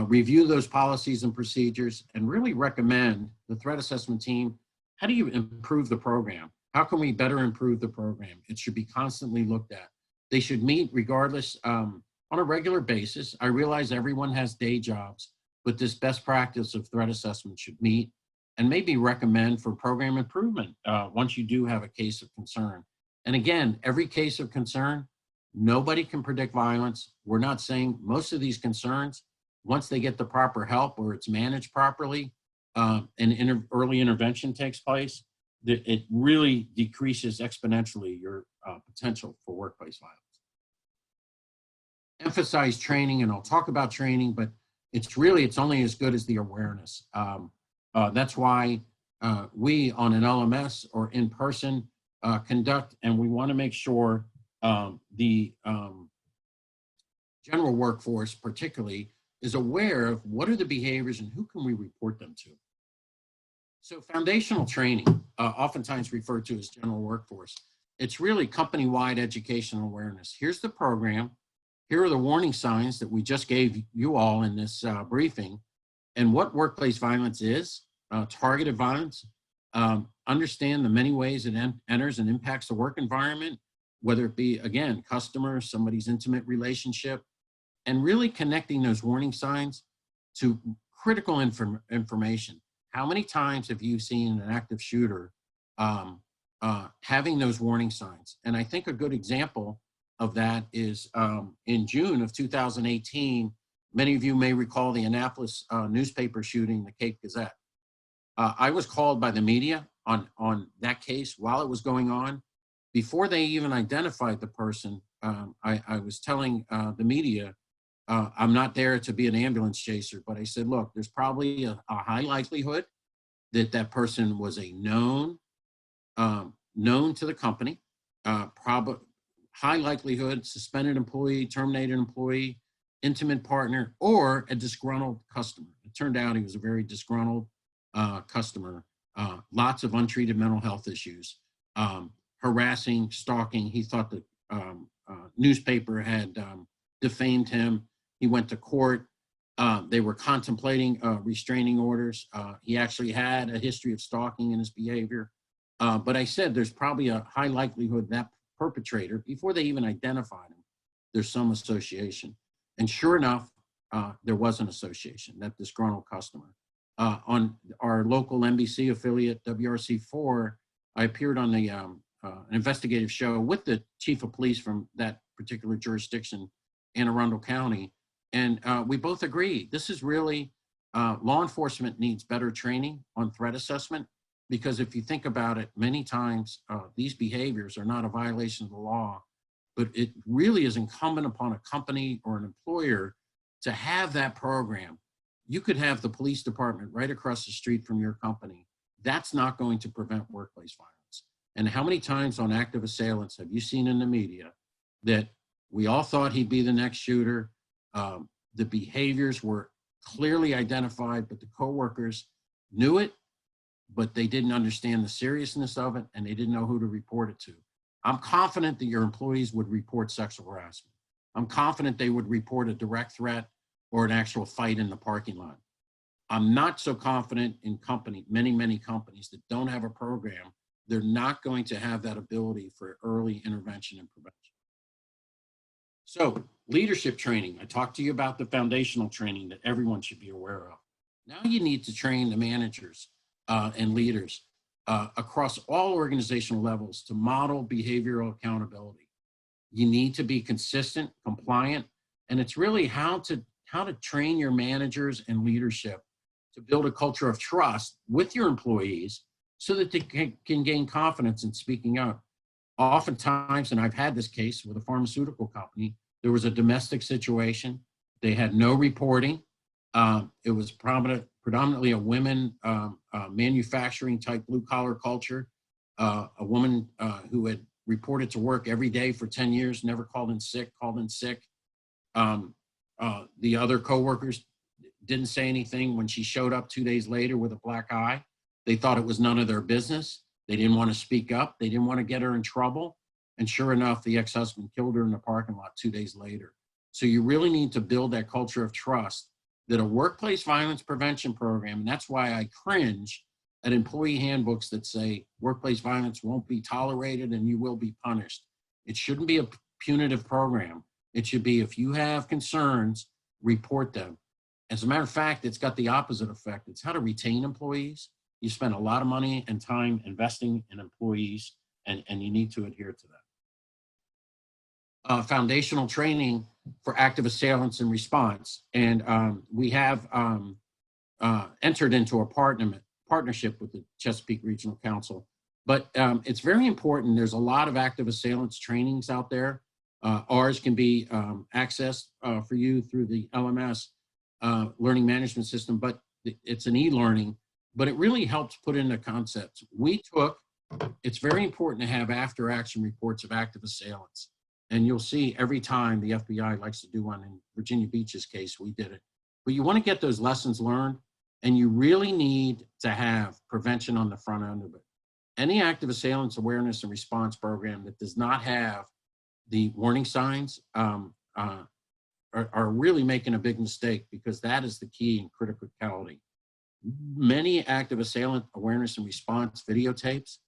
Speaker 2: review those policies and procedures and really recommend the threat assessment team. How do you improve the program? How can we better improve the program? It should be constantly looked at. They should meet regardless on a regular basis. I realize everyone has day jobs, but this best practice of threat assessment should meet and maybe recommend for program improvement once you do have a case of concern. And again, every case of concern, nobody can predict violence. We're not saying most of these concerns, once they get the proper help or it's managed properly, and early intervention takes place, that it really decreases exponentially your potential for workplace violence. Emphasize training, and I'll talk about training, but it's only as good as the awareness. That's why we on an LMS or in person conduct, and we want to make sure the general workforce particularly is aware of what are the behaviors and who can we report them to. So foundational training, oftentimes referred to as general workforce, it's really company-wide educational awareness. Here's the program. Here are the warning signs that we just gave you all in this briefing, and what workplace violence is, targeted violence. Understand the many ways it enters and impacts the work environment, whether it be, again, customers, somebody's intimate relationship, and really connecting those warning signs to critical information. How many times have you seen an active shooter having those warning signs? And I think a good example of that is in June of 2018, many of you may recall the Annapolis newspaper shooting, the Cape Gazette. I was called by the media on that case while it was going on. Before they even identified the person, I was telling the media, I'm not there to be an ambulance chaser, but I said, look, there's probably a high likelihood that that person was a known to the company, high likelihood suspended employee, terminated employee, intimate partner, or a disgruntled customer. It turned out he was a very disgruntled customer, lots of untreated mental health issues, harassing, stalking. He thought the newspaper had defamed him. He went to court. They were contemplating restraining orders. He actually had a history of stalking in his behavior. But I said there's probably a high likelihood that perpetrator, before they even identified him, there's some association. And sure enough, there was an association, that disgruntled customer. On our local NBC affiliate, WRC4, I appeared on the an investigative show with the chief of police from that particular jurisdiction, Anne Arundel County. And we both agree, this is really, law enforcement needs better training on threat assessment, because if you think about it, many times these behaviors are not a violation of the law, but it really is incumbent upon a company or an employer to have that program. You could have the police department right across the street from your company. That's not going to prevent workplace violence. And how many times on active assailants have you seen in the media that we all thought he'd be the next shooter? The behaviors were clearly identified, but the coworkers knew it, but they didn't understand the seriousness of it, and they didn't know who to report it to. I'm confident that your employees would report sexual harassment. I'm confident they would report a direct threat or an actual fight in the parking lot. I'm not so confident in many companies that don't have a program. They're not going to have that ability for early intervention and prevention. So leadership training, I talked to you about the foundational training that everyone should be aware of. Now you need to train the managers and leaders across all organizational levels to model behavioral accountability. You need to be consistent, compliant, and it's really how to train your managers and leadership to build a culture of trust with your employees so that they can gain confidence in speaking up. Oftentimes, and I've had this case with a pharmaceutical company, there was a domestic situation. They had no reporting. It was predominantly a women manufacturing type blue collar culture. A woman who had reported to work every day for 10 years, never called in sick. The other coworkers didn't say anything when she showed up 2 days later with a black eye. They thought it was none of their business. They didn't want to speak up. They didn't want to get her in trouble. And sure enough, the ex-husband killed her in the parking lot 2 days later. So you really need to build that culture of trust that a workplace violence prevention program, and that's why I cringe at employee handbooks that say workplace violence won't be tolerated and you will be punished. It shouldn't be punitive program. It should be, if you have concerns, report them. As a matter of fact, it's got the opposite effect. It's how to retain employees. You spend a lot of money and time investing in employees, and you need to adhere to that. Foundational training for active assailants and response. And we have entered into a partnership with the Chesapeake Regional Council. But it's very important. There's a lot of active assailants trainings out there. Ours can be accessed for you through the LMS learning management system, but it's an e-learning, but it really helps put into concepts. It's very important to have after action reports of active assailants. And you'll see every time the FBI likes to do one. In Virginia Beach's case, we did it. But you want to get those lessons learned, and you really need to have prevention on the front end of it. Any active assailants awareness and response program that does not have the warning signs are really making a big mistake, because that is the key in criticality. Many active assailant awareness and response videotapes,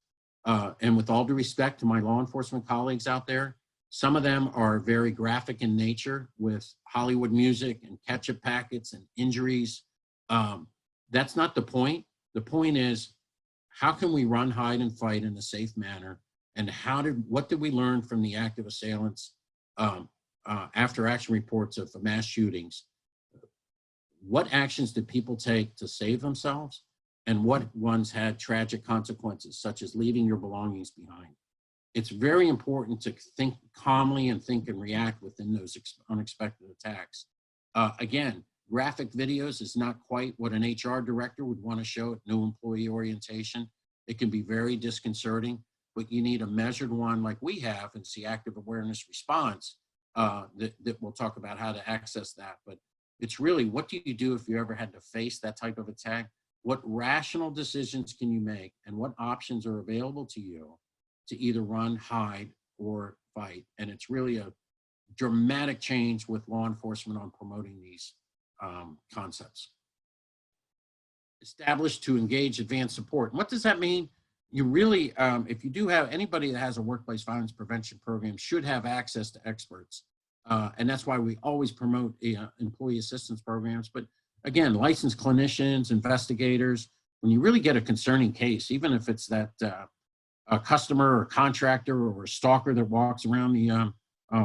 Speaker 2: and with all due respect to my law enforcement colleagues out there, some of them are very graphic in nature with Hollywood music and ketchup packets and injuries. That's not the point. The point is, how can we run, hide, and fight in a safe manner? And what did we learn from the active assailants after action reports of mass shootings? What actions did people take to save themselves? And what ones had tragic consequences, such as leaving your belongings behind? It's very important to think calmly and think and react within those unexpected attacks. Again, graphic videos is not quite what an HR director would want to show at new employee orientation. It can be very disconcerting, but you need a measured one like we have in the active awareness response that we'll talk about how to access that. But it's really, what do you do if you ever had to face that type of attack? What rational decisions can you make, and what options are available to you to either run, hide, or fight? And it's really a dramatic change with law enforcement on promoting these concepts. Established to engage advanced support. And what does that mean? You really, if you do have anybody that has a workplace violence prevention program, should have access to experts. And that's why we always promote employee assistance programs. But again, licensed clinicians, investigators, when you really get a concerning case, even if it's that a customer or contractor or a stalker that walks around the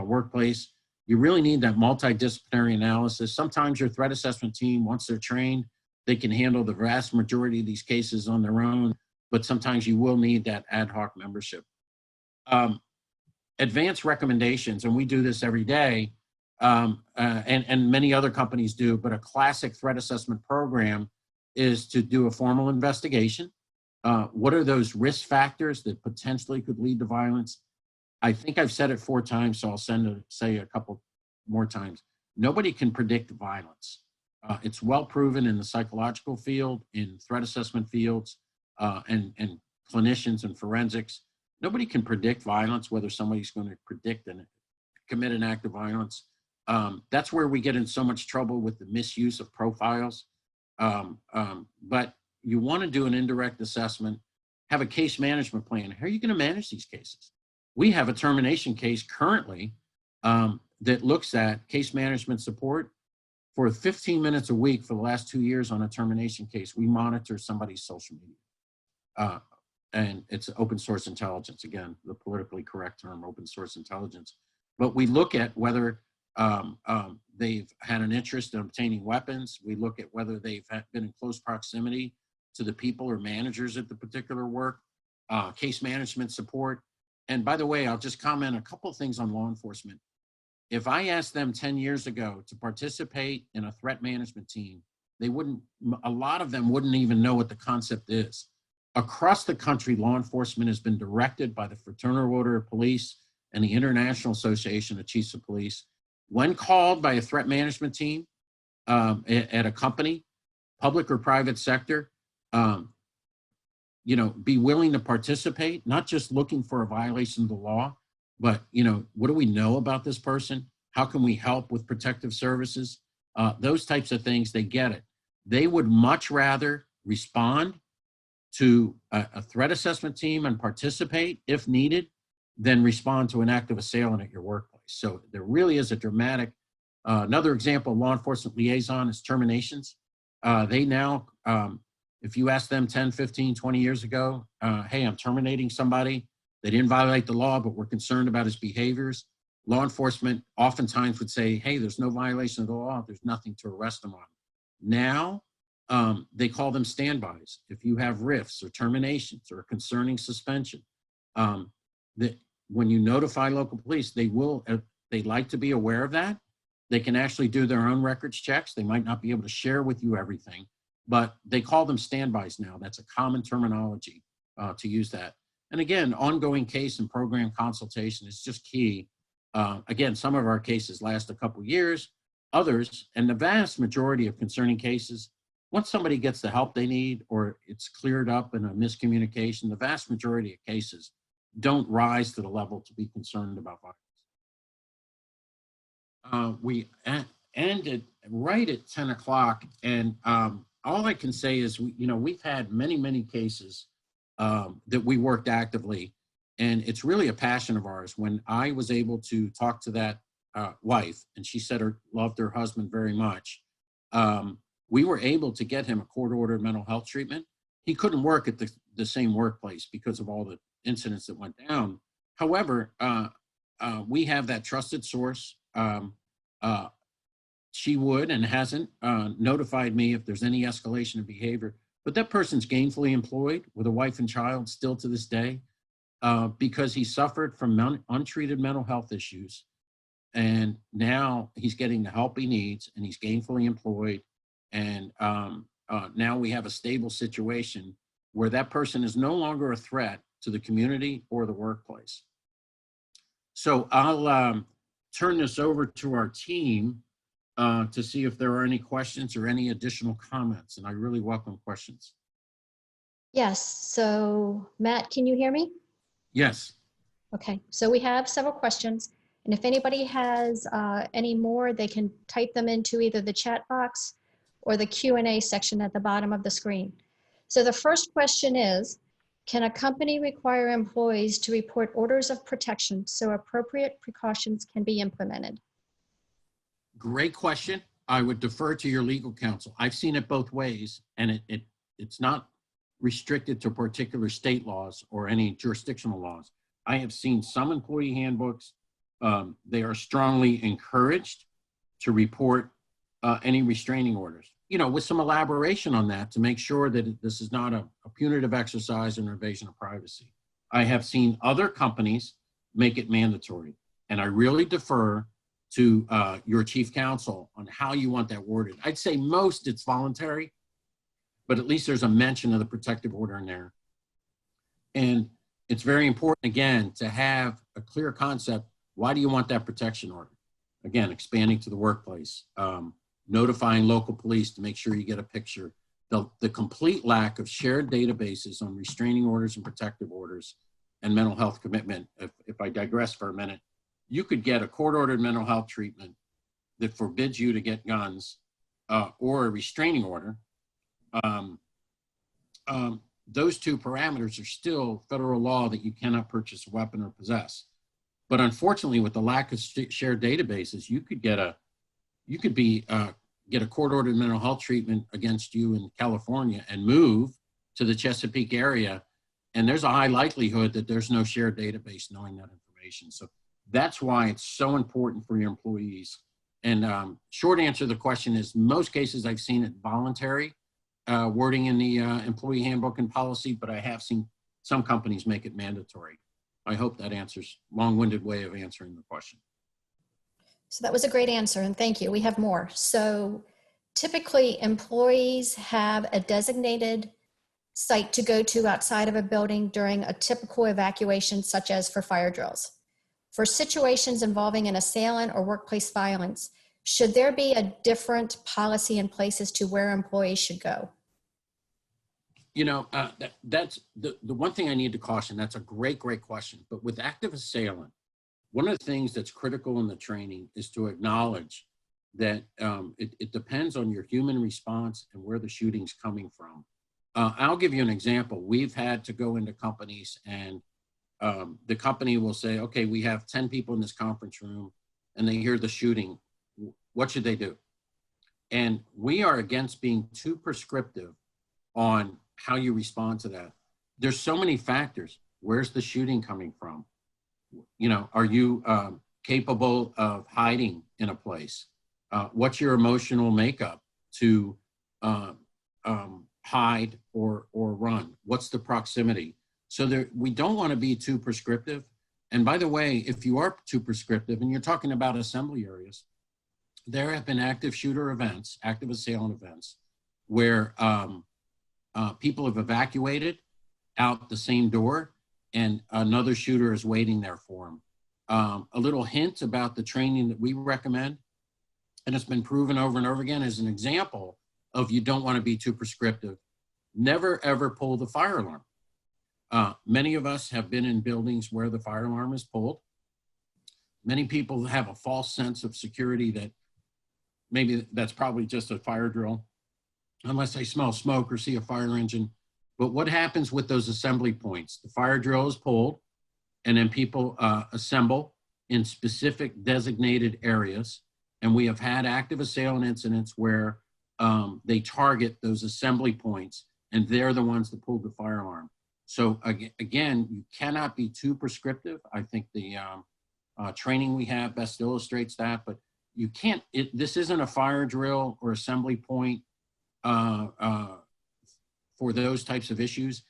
Speaker 2: workplace, you really need that multidisciplinary analysis. Sometimes your threat assessment team, once they're trained, they can handle the vast majority of these cases on their own, but sometimes you will need that ad hoc membership. Advanced recommendations, and we do this every day, and many other companies do, but a classic threat assessment program is to do a formal investigation. What are those risk factors that potentially could lead to violence? I think I've said it 4 times, so I'll say a couple more times. Nobody can predict violence. It's well proven in the psychological field, in threat assessment fields, and clinicians and forensics. Nobody can predict violence, whether somebody's going to predict and commit an act of violence. That's where we get in so much trouble with the misuse of profiles. But you want to do an indirect assessment, have a case management plan. How are you going to manage these cases? We have a termination case currently that looks at case management support. For 15 minutes a week for the last 2 years on a termination case, we monitor somebody's social media. And it's open source intelligence, again, the politically correct term, open source intelligence. But we look at whether they've had an interest in obtaining weapons. We look at whether they've been in close proximity to the people or managers at the particular work, case management support. And by the way, I'll just comment a couple of things on law enforcement. If I asked them 10 years ago to participate in a threat management team, a lot of them wouldn't even know what the concept is. Across the country, law enforcement has been directed by the Fraternal Order of Police and the International Association of Chiefs of Police. When called by a threat management team at a company, public or private sector, be willing to participate, not just looking for a violation of the law, but, what do we know about this person? How can we help with protective services? Those types of things, they get it. They would much rather respond to a threat assessment team and participate if needed than respond to an active assailant at your workplace. So there really is a dramatic, another example of law enforcement liaison is terminations. They now, if you ask them 10, 15, 20 years ago, hey, I'm terminating somebody. They didn't violate the law, but we're concerned about his behaviors. Law enforcement oftentimes would say, hey, there's no violation of the law. There's nothing to arrest them on. Now, they call them standbys. If you have rifts or terminations or concerning suspension, when you notify local police, they like to be aware of that. They can actually do their own records checks. They might not be able to share with you everything, but they call them standbys now. That's a common terminology to use that. And again, ongoing case and program consultation is just key. Again, some of our cases last a couple years, others, and the vast majority of concerning cases, once somebody gets the help they need or it's cleared up in a miscommunication, the vast majority of cases don't rise to the level to be concerned about violence. We ended right at 10 o'clock, and all I can say is, we've had many cases that we worked actively, and it's really a passion of ours. When I was able to talk to that wife, and she said loved her husband very much, we were able to get him a court-ordered mental health treatment. He couldn't work at the same workplace because of all the incidents that went down. However, we have that trusted source. She would and hasn't notified me if there's any escalation of behavior, but that person's gainfully employed with a wife and child still to this day because he suffered from untreated mental health issues. And now he's getting the help he needs and he's gainfully employed. And now we have a stable situation where that person is no longer a threat to the community or the workplace. So I'll turn this over to our team to see if there are any questions or any additional comments, and I really welcome questions.
Speaker 3: Yes, so Matt, can you hear me?
Speaker 2: Yes.
Speaker 3: Okay, so we have several questions, and if anybody has any more, they can type them into either the chat box or the Q&A section at the bottom of the screen. So the first question is, can a company require employees to report orders of protection so appropriate precautions can be implemented?
Speaker 2: Great question. I would defer to your legal counsel. I've seen it both ways, and it's not restricted to particular state laws or any jurisdictional laws. I have seen some employee handbooks. They are strongly encouraged to report any restraining orders, with some elaboration on that to make sure that this is not a punitive exercise or invasion of privacy. I have seen other companies make it mandatory, and I really defer to your chief counsel on how you want that worded. I'd say most it's voluntary, but at least there's a mention of the protective order in there. And it's very important, again, to have a clear concept. Why do you want that protection order? Again, expanding to the workplace, notifying local police to make sure you get a picture. The complete lack of shared databases on restraining orders and protective orders and mental health commitment. If I digress for a minute, you could get a court-ordered mental health treatment that forbids you to get guns or a restraining order. Those two parameters are still federal law that you cannot purchase a weapon or possess. But unfortunately, with the lack of shared databases, you could get a court-ordered mental health treatment against you in California and move to the Chesapeake area, and there's a high likelihood that there's no shared database knowing that information. So that's why it's so important for your employees. And short answer to the question is, most cases I've seen it voluntary wording in the employee handbook and policy, but I have seen some companies make it mandatory. I hope that answers, long-winded way of answering the question.
Speaker 3: So that was a great answer, and thank you. We have more. So typically employees have a designated site to go to outside of a building during a typical evacuation, such as for fire drills. For situations involving an assailant or workplace violence, should there be a different policy in place as to where employees should go?
Speaker 2: That's the one thing I need to caution. That's a great question. But with active assailant, one of the things that's critical in the training is to acknowledge that it depends on your human response and where the shooting's coming from. I'll give you an example. We've had to go into companies and the company will say, okay, we have 10 people in this conference room. and they hear the shooting, what should they do? And we are against being too prescriptive on how you respond to that. There's so many factors. Where's the shooting coming from? You know, are you capable of hiding in a place? What's your emotional makeup to hide or run? What's the proximity? So there, we don't want to be too prescriptive. And by the way, if you are too prescriptive and you're talking about assembly areas, there have been active shooter events, active assailant events, where people have evacuated out the same door and another shooter is waiting there for them. A little hint about the training that we recommend, and it's been proven over and over again as an example of you don't want to be too prescriptive. Never ever pull the fire alarm. Many of us have been in buildings where the fire alarm is pulled. Many people have a false sense of security that maybe that's probably just a fire drill, unless they smell smoke or see a fire engine. But what happens with those assembly points? The fire drill is pulled, and then people assemble in specific designated areas. And we have had active assailant incidents where they target those assembly points, and they're the ones that pulled the fire alarm. So again, you cannot be too prescriptive. I think the training we have best illustrates that, but you can't, this isn't a fire drill or assembly point for those types of issues.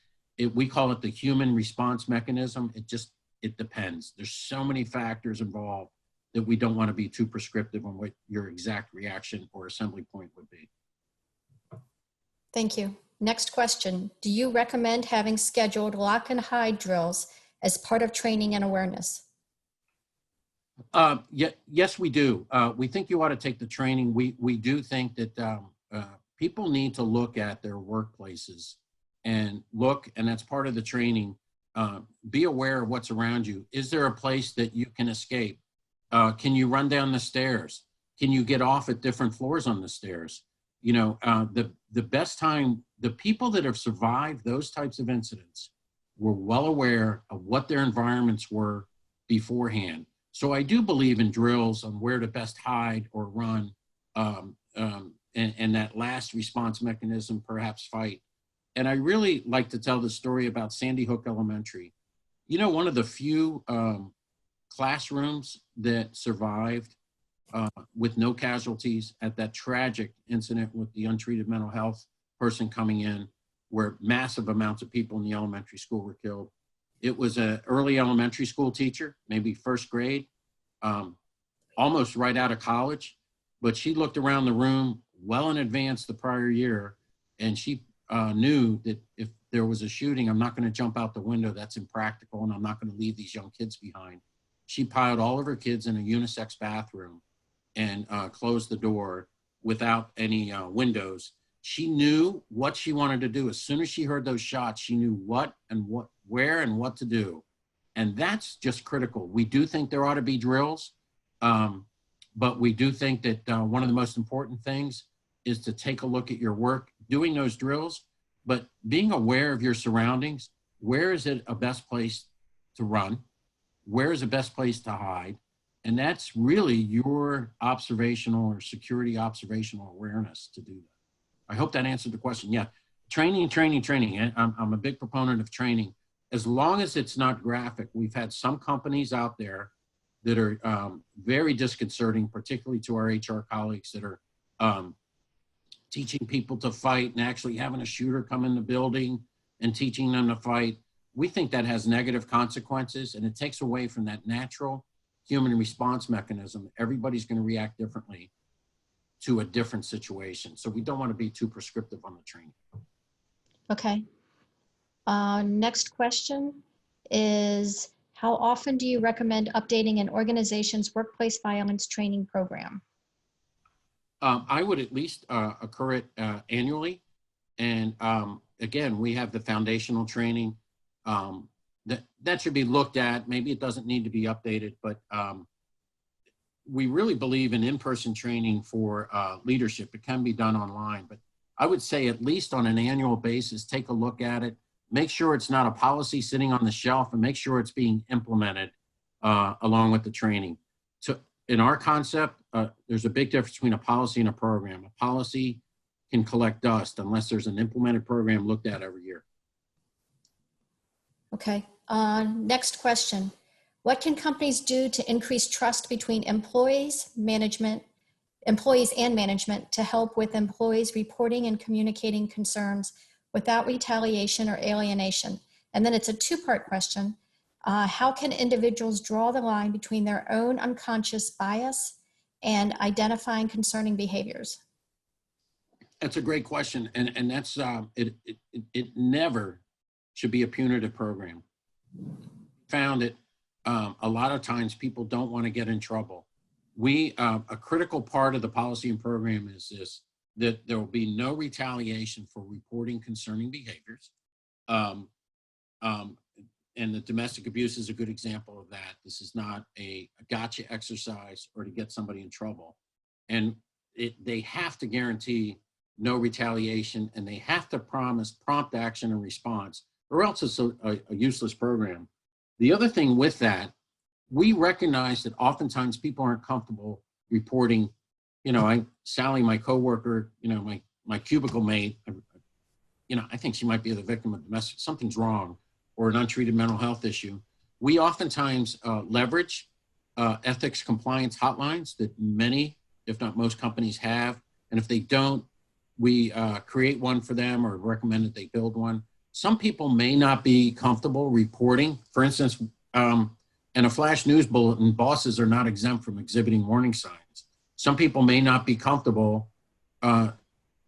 Speaker 2: We call it the human response mechanism. It depends. There's so many factors involved that we don't want to be too prescriptive on what your exact reaction or assembly point would be.
Speaker 3: Thank you. Next question. Do you recommend having scheduled lock and hide drills as part of training and awareness?
Speaker 2: Yes, we do. We think you ought to take the training. We do think that people need to look at their workplaces and that's part of the training. Be aware of what's around you. Is there a place that you can escape? Can you run down the stairs? Can you get off at different floors on the stairs? You know, the best time, the people that have survived those types of incidents were well aware of what their environments were beforehand. So I do believe in drills on where to best hide or run, and that last response mechanism, perhaps fight. And I really like to tell the story about Sandy Hook Elementary. You know, one of the few classrooms that survived with no casualties at that tragic incident with the untreated mental health person coming in, where massive amounts of people in the elementary school were killed. It was an early elementary school teacher, maybe first grade, almost right out of college, but she looked around the room well in advance the prior year, and she knew that if there was a shooting, I'm not going to jump out the window. That's impractical, and I'm not going to leave these young kids behind. She piled all of her kids in a unisex bathroom and closed the door without any windows. She knew what she wanted to do. As soon as she heard those shots, she knew where and what to do. And that's just critical. We do think there ought to be drills, but we do think that one of the most important things is to take a look at your work, doing those drills, but being aware of your surroundings. Where is it a best place to run? Where is the best place to hide? And that's really your observational or security observational awareness to do that. I hope that answered the question. Yeah, training. And I'm a big proponent of training. As long as it's not graphic, we've had some companies out there that are very disconcerting, particularly to our HR colleagues that are teaching people to fight and actually having a shooter come in the building and teaching them to fight. We think that has negative consequences, and it takes away from that natural human response mechanism. Everybody's going to react differently to a different situation. So we don't want to be too prescriptive on the training.
Speaker 3: Okay. Next question is, how often do you recommend updating an organization's workplace violence training program?
Speaker 2: I would at least occur it annually. And again, we have the foundational training that should be looked at. Maybe it doesn't need to be updated, but we really believe in in-person training for leadership. It can be done online, but I would say at least on an annual basis, take a look at it, make sure it's not a policy sitting on the shelf, and make sure it's being implemented along with the training. in our concept, there's a big difference between a policy and a program. A policy can collect dust unless there's an implemented program looked at every year.
Speaker 3: Okay. Next question. What can companies do to increase trust between employees and management to help with employees reporting and communicating concerns without retaliation or alienation? And then it's a two-part question. How can individuals draw the line between their own unconscious bias and identifying concerning behaviors?
Speaker 2: That's a great question. And that's, it never should be a punitive program. Found it, a lot of times people don't want to get in trouble. A critical part of the policy and program is this, that there will be no retaliation for reporting concerning behaviors. And the domestic abuse is a good example of that. This is not a gotcha exercise or to get somebody in trouble. And they have to guarantee no retaliation, and they have to promise prompt action and response, or else it's a useless program. The other thing with that, we recognize that oftentimes people aren't comfortable reporting, Sally, my coworker, my cubicle mate, I think she might be the victim of domestic, something's wrong, or an untreated mental health issue. We oftentimes leverage ethics compliance hotlines that many, if not most companies have. And if they don't, we create one for them or recommend that they build one. Some people may not be comfortable reporting. For instance, in a flash news bulletin, bosses are not exempt from exhibiting warning signs. Some people may not be comfortable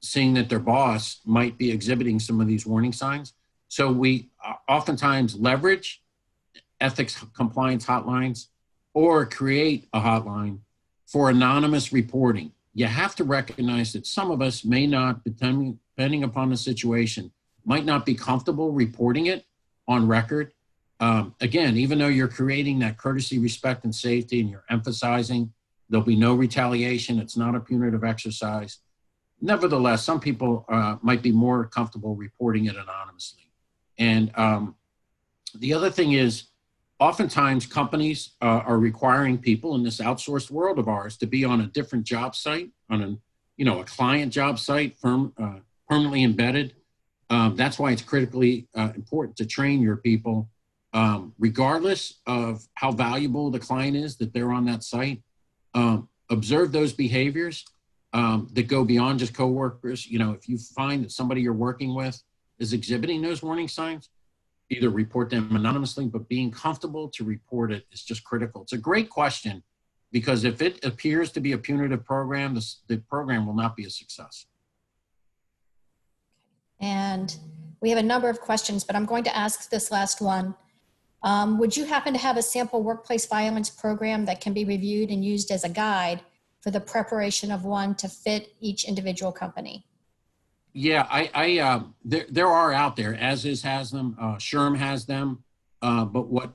Speaker 2: seeing that their boss might be exhibiting some of these warning signs. So we oftentimes leverage ethics compliance hotlines or create a hotline for anonymous reporting. You have to recognize that some of us may not, depending upon the situation, might not be comfortable reporting it on record. Again, even though you're creating that courtesy, respect, and safety, and you're emphasizing there'll be no retaliation, it's not a punitive exercise. Nevertheless, some people might be more comfortable reporting it anonymously. And the other thing is, oftentimes companies are requiring people in this outsourced world of ours to be on a different job site, on a client job site, permanently embedded. That's why it's critically important to train your people, regardless of how valuable the client is that they're on that site. Observe those behaviors that go beyond just coworkers. If you find that somebody you're working with is exhibiting those warning signs, either report them anonymously, but being comfortable to report it is just critical. It's a great question, because if it appears to be a punitive program, the program will not be a success.
Speaker 3: And we have a number of questions, but I'm going to ask this last one. Would you happen to have a sample workplace violence program that can be reviewed and used as a guide for the preparation of one to fit each individual company?
Speaker 2: Yeah, there are out there. ASIS has them, SHRM has them, but what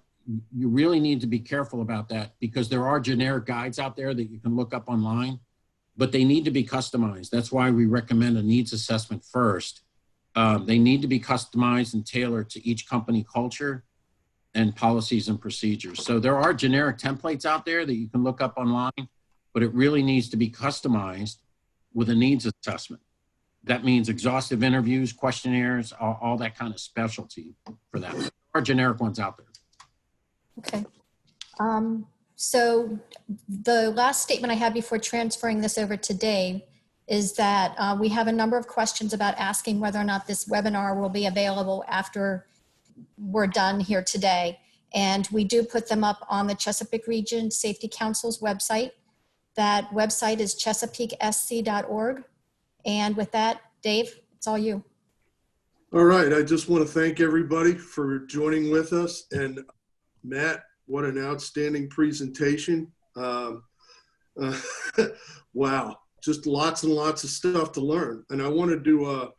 Speaker 2: you really need to be careful about that, because there are generic guides out there that you can look up online, but they need to be customized. That's why we recommend a needs assessment first. They need to be customized and tailored to each company culture and policies and procedures. So there are generic templates out there that you can look up online, but it really needs to be customized with a needs assessment. That means exhaustive interviews, questionnaires, all that kind of specialty for that. There are generic ones out there.
Speaker 3: Okay. So the last statement I had before transferring this over to Dave is that we have a number of questions about asking whether or not this webinar will be available after we're done here today. And we do put them up on the Chesapeake Region Safety Council's website. That website is chesapeakesc.org. And with that, Dave, it's all you.
Speaker 1: All right. I just want to thank everybody for joining with us. And Matt, what an outstanding presentation. Wow. Just lots and lots of stuff to learn. And I wanted to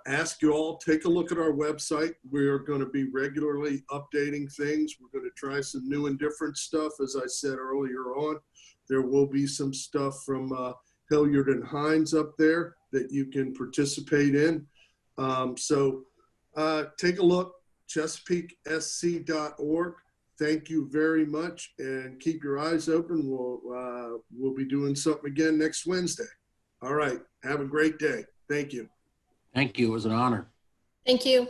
Speaker 1: ask you all, take a look at our website. We're going to be regularly updating things. We're going to try some new and different stuff. As I said earlier on, there will be some stuff from Hillard Heintze up there that you can participate in. So take a look, chesapeakesc.org. thank you very much, and keep your eyes open. We'll be doing something again next Wednesday. All right. Have a great day. Thank you.
Speaker 2: Thank you. It was an honor.
Speaker 3: Thank you.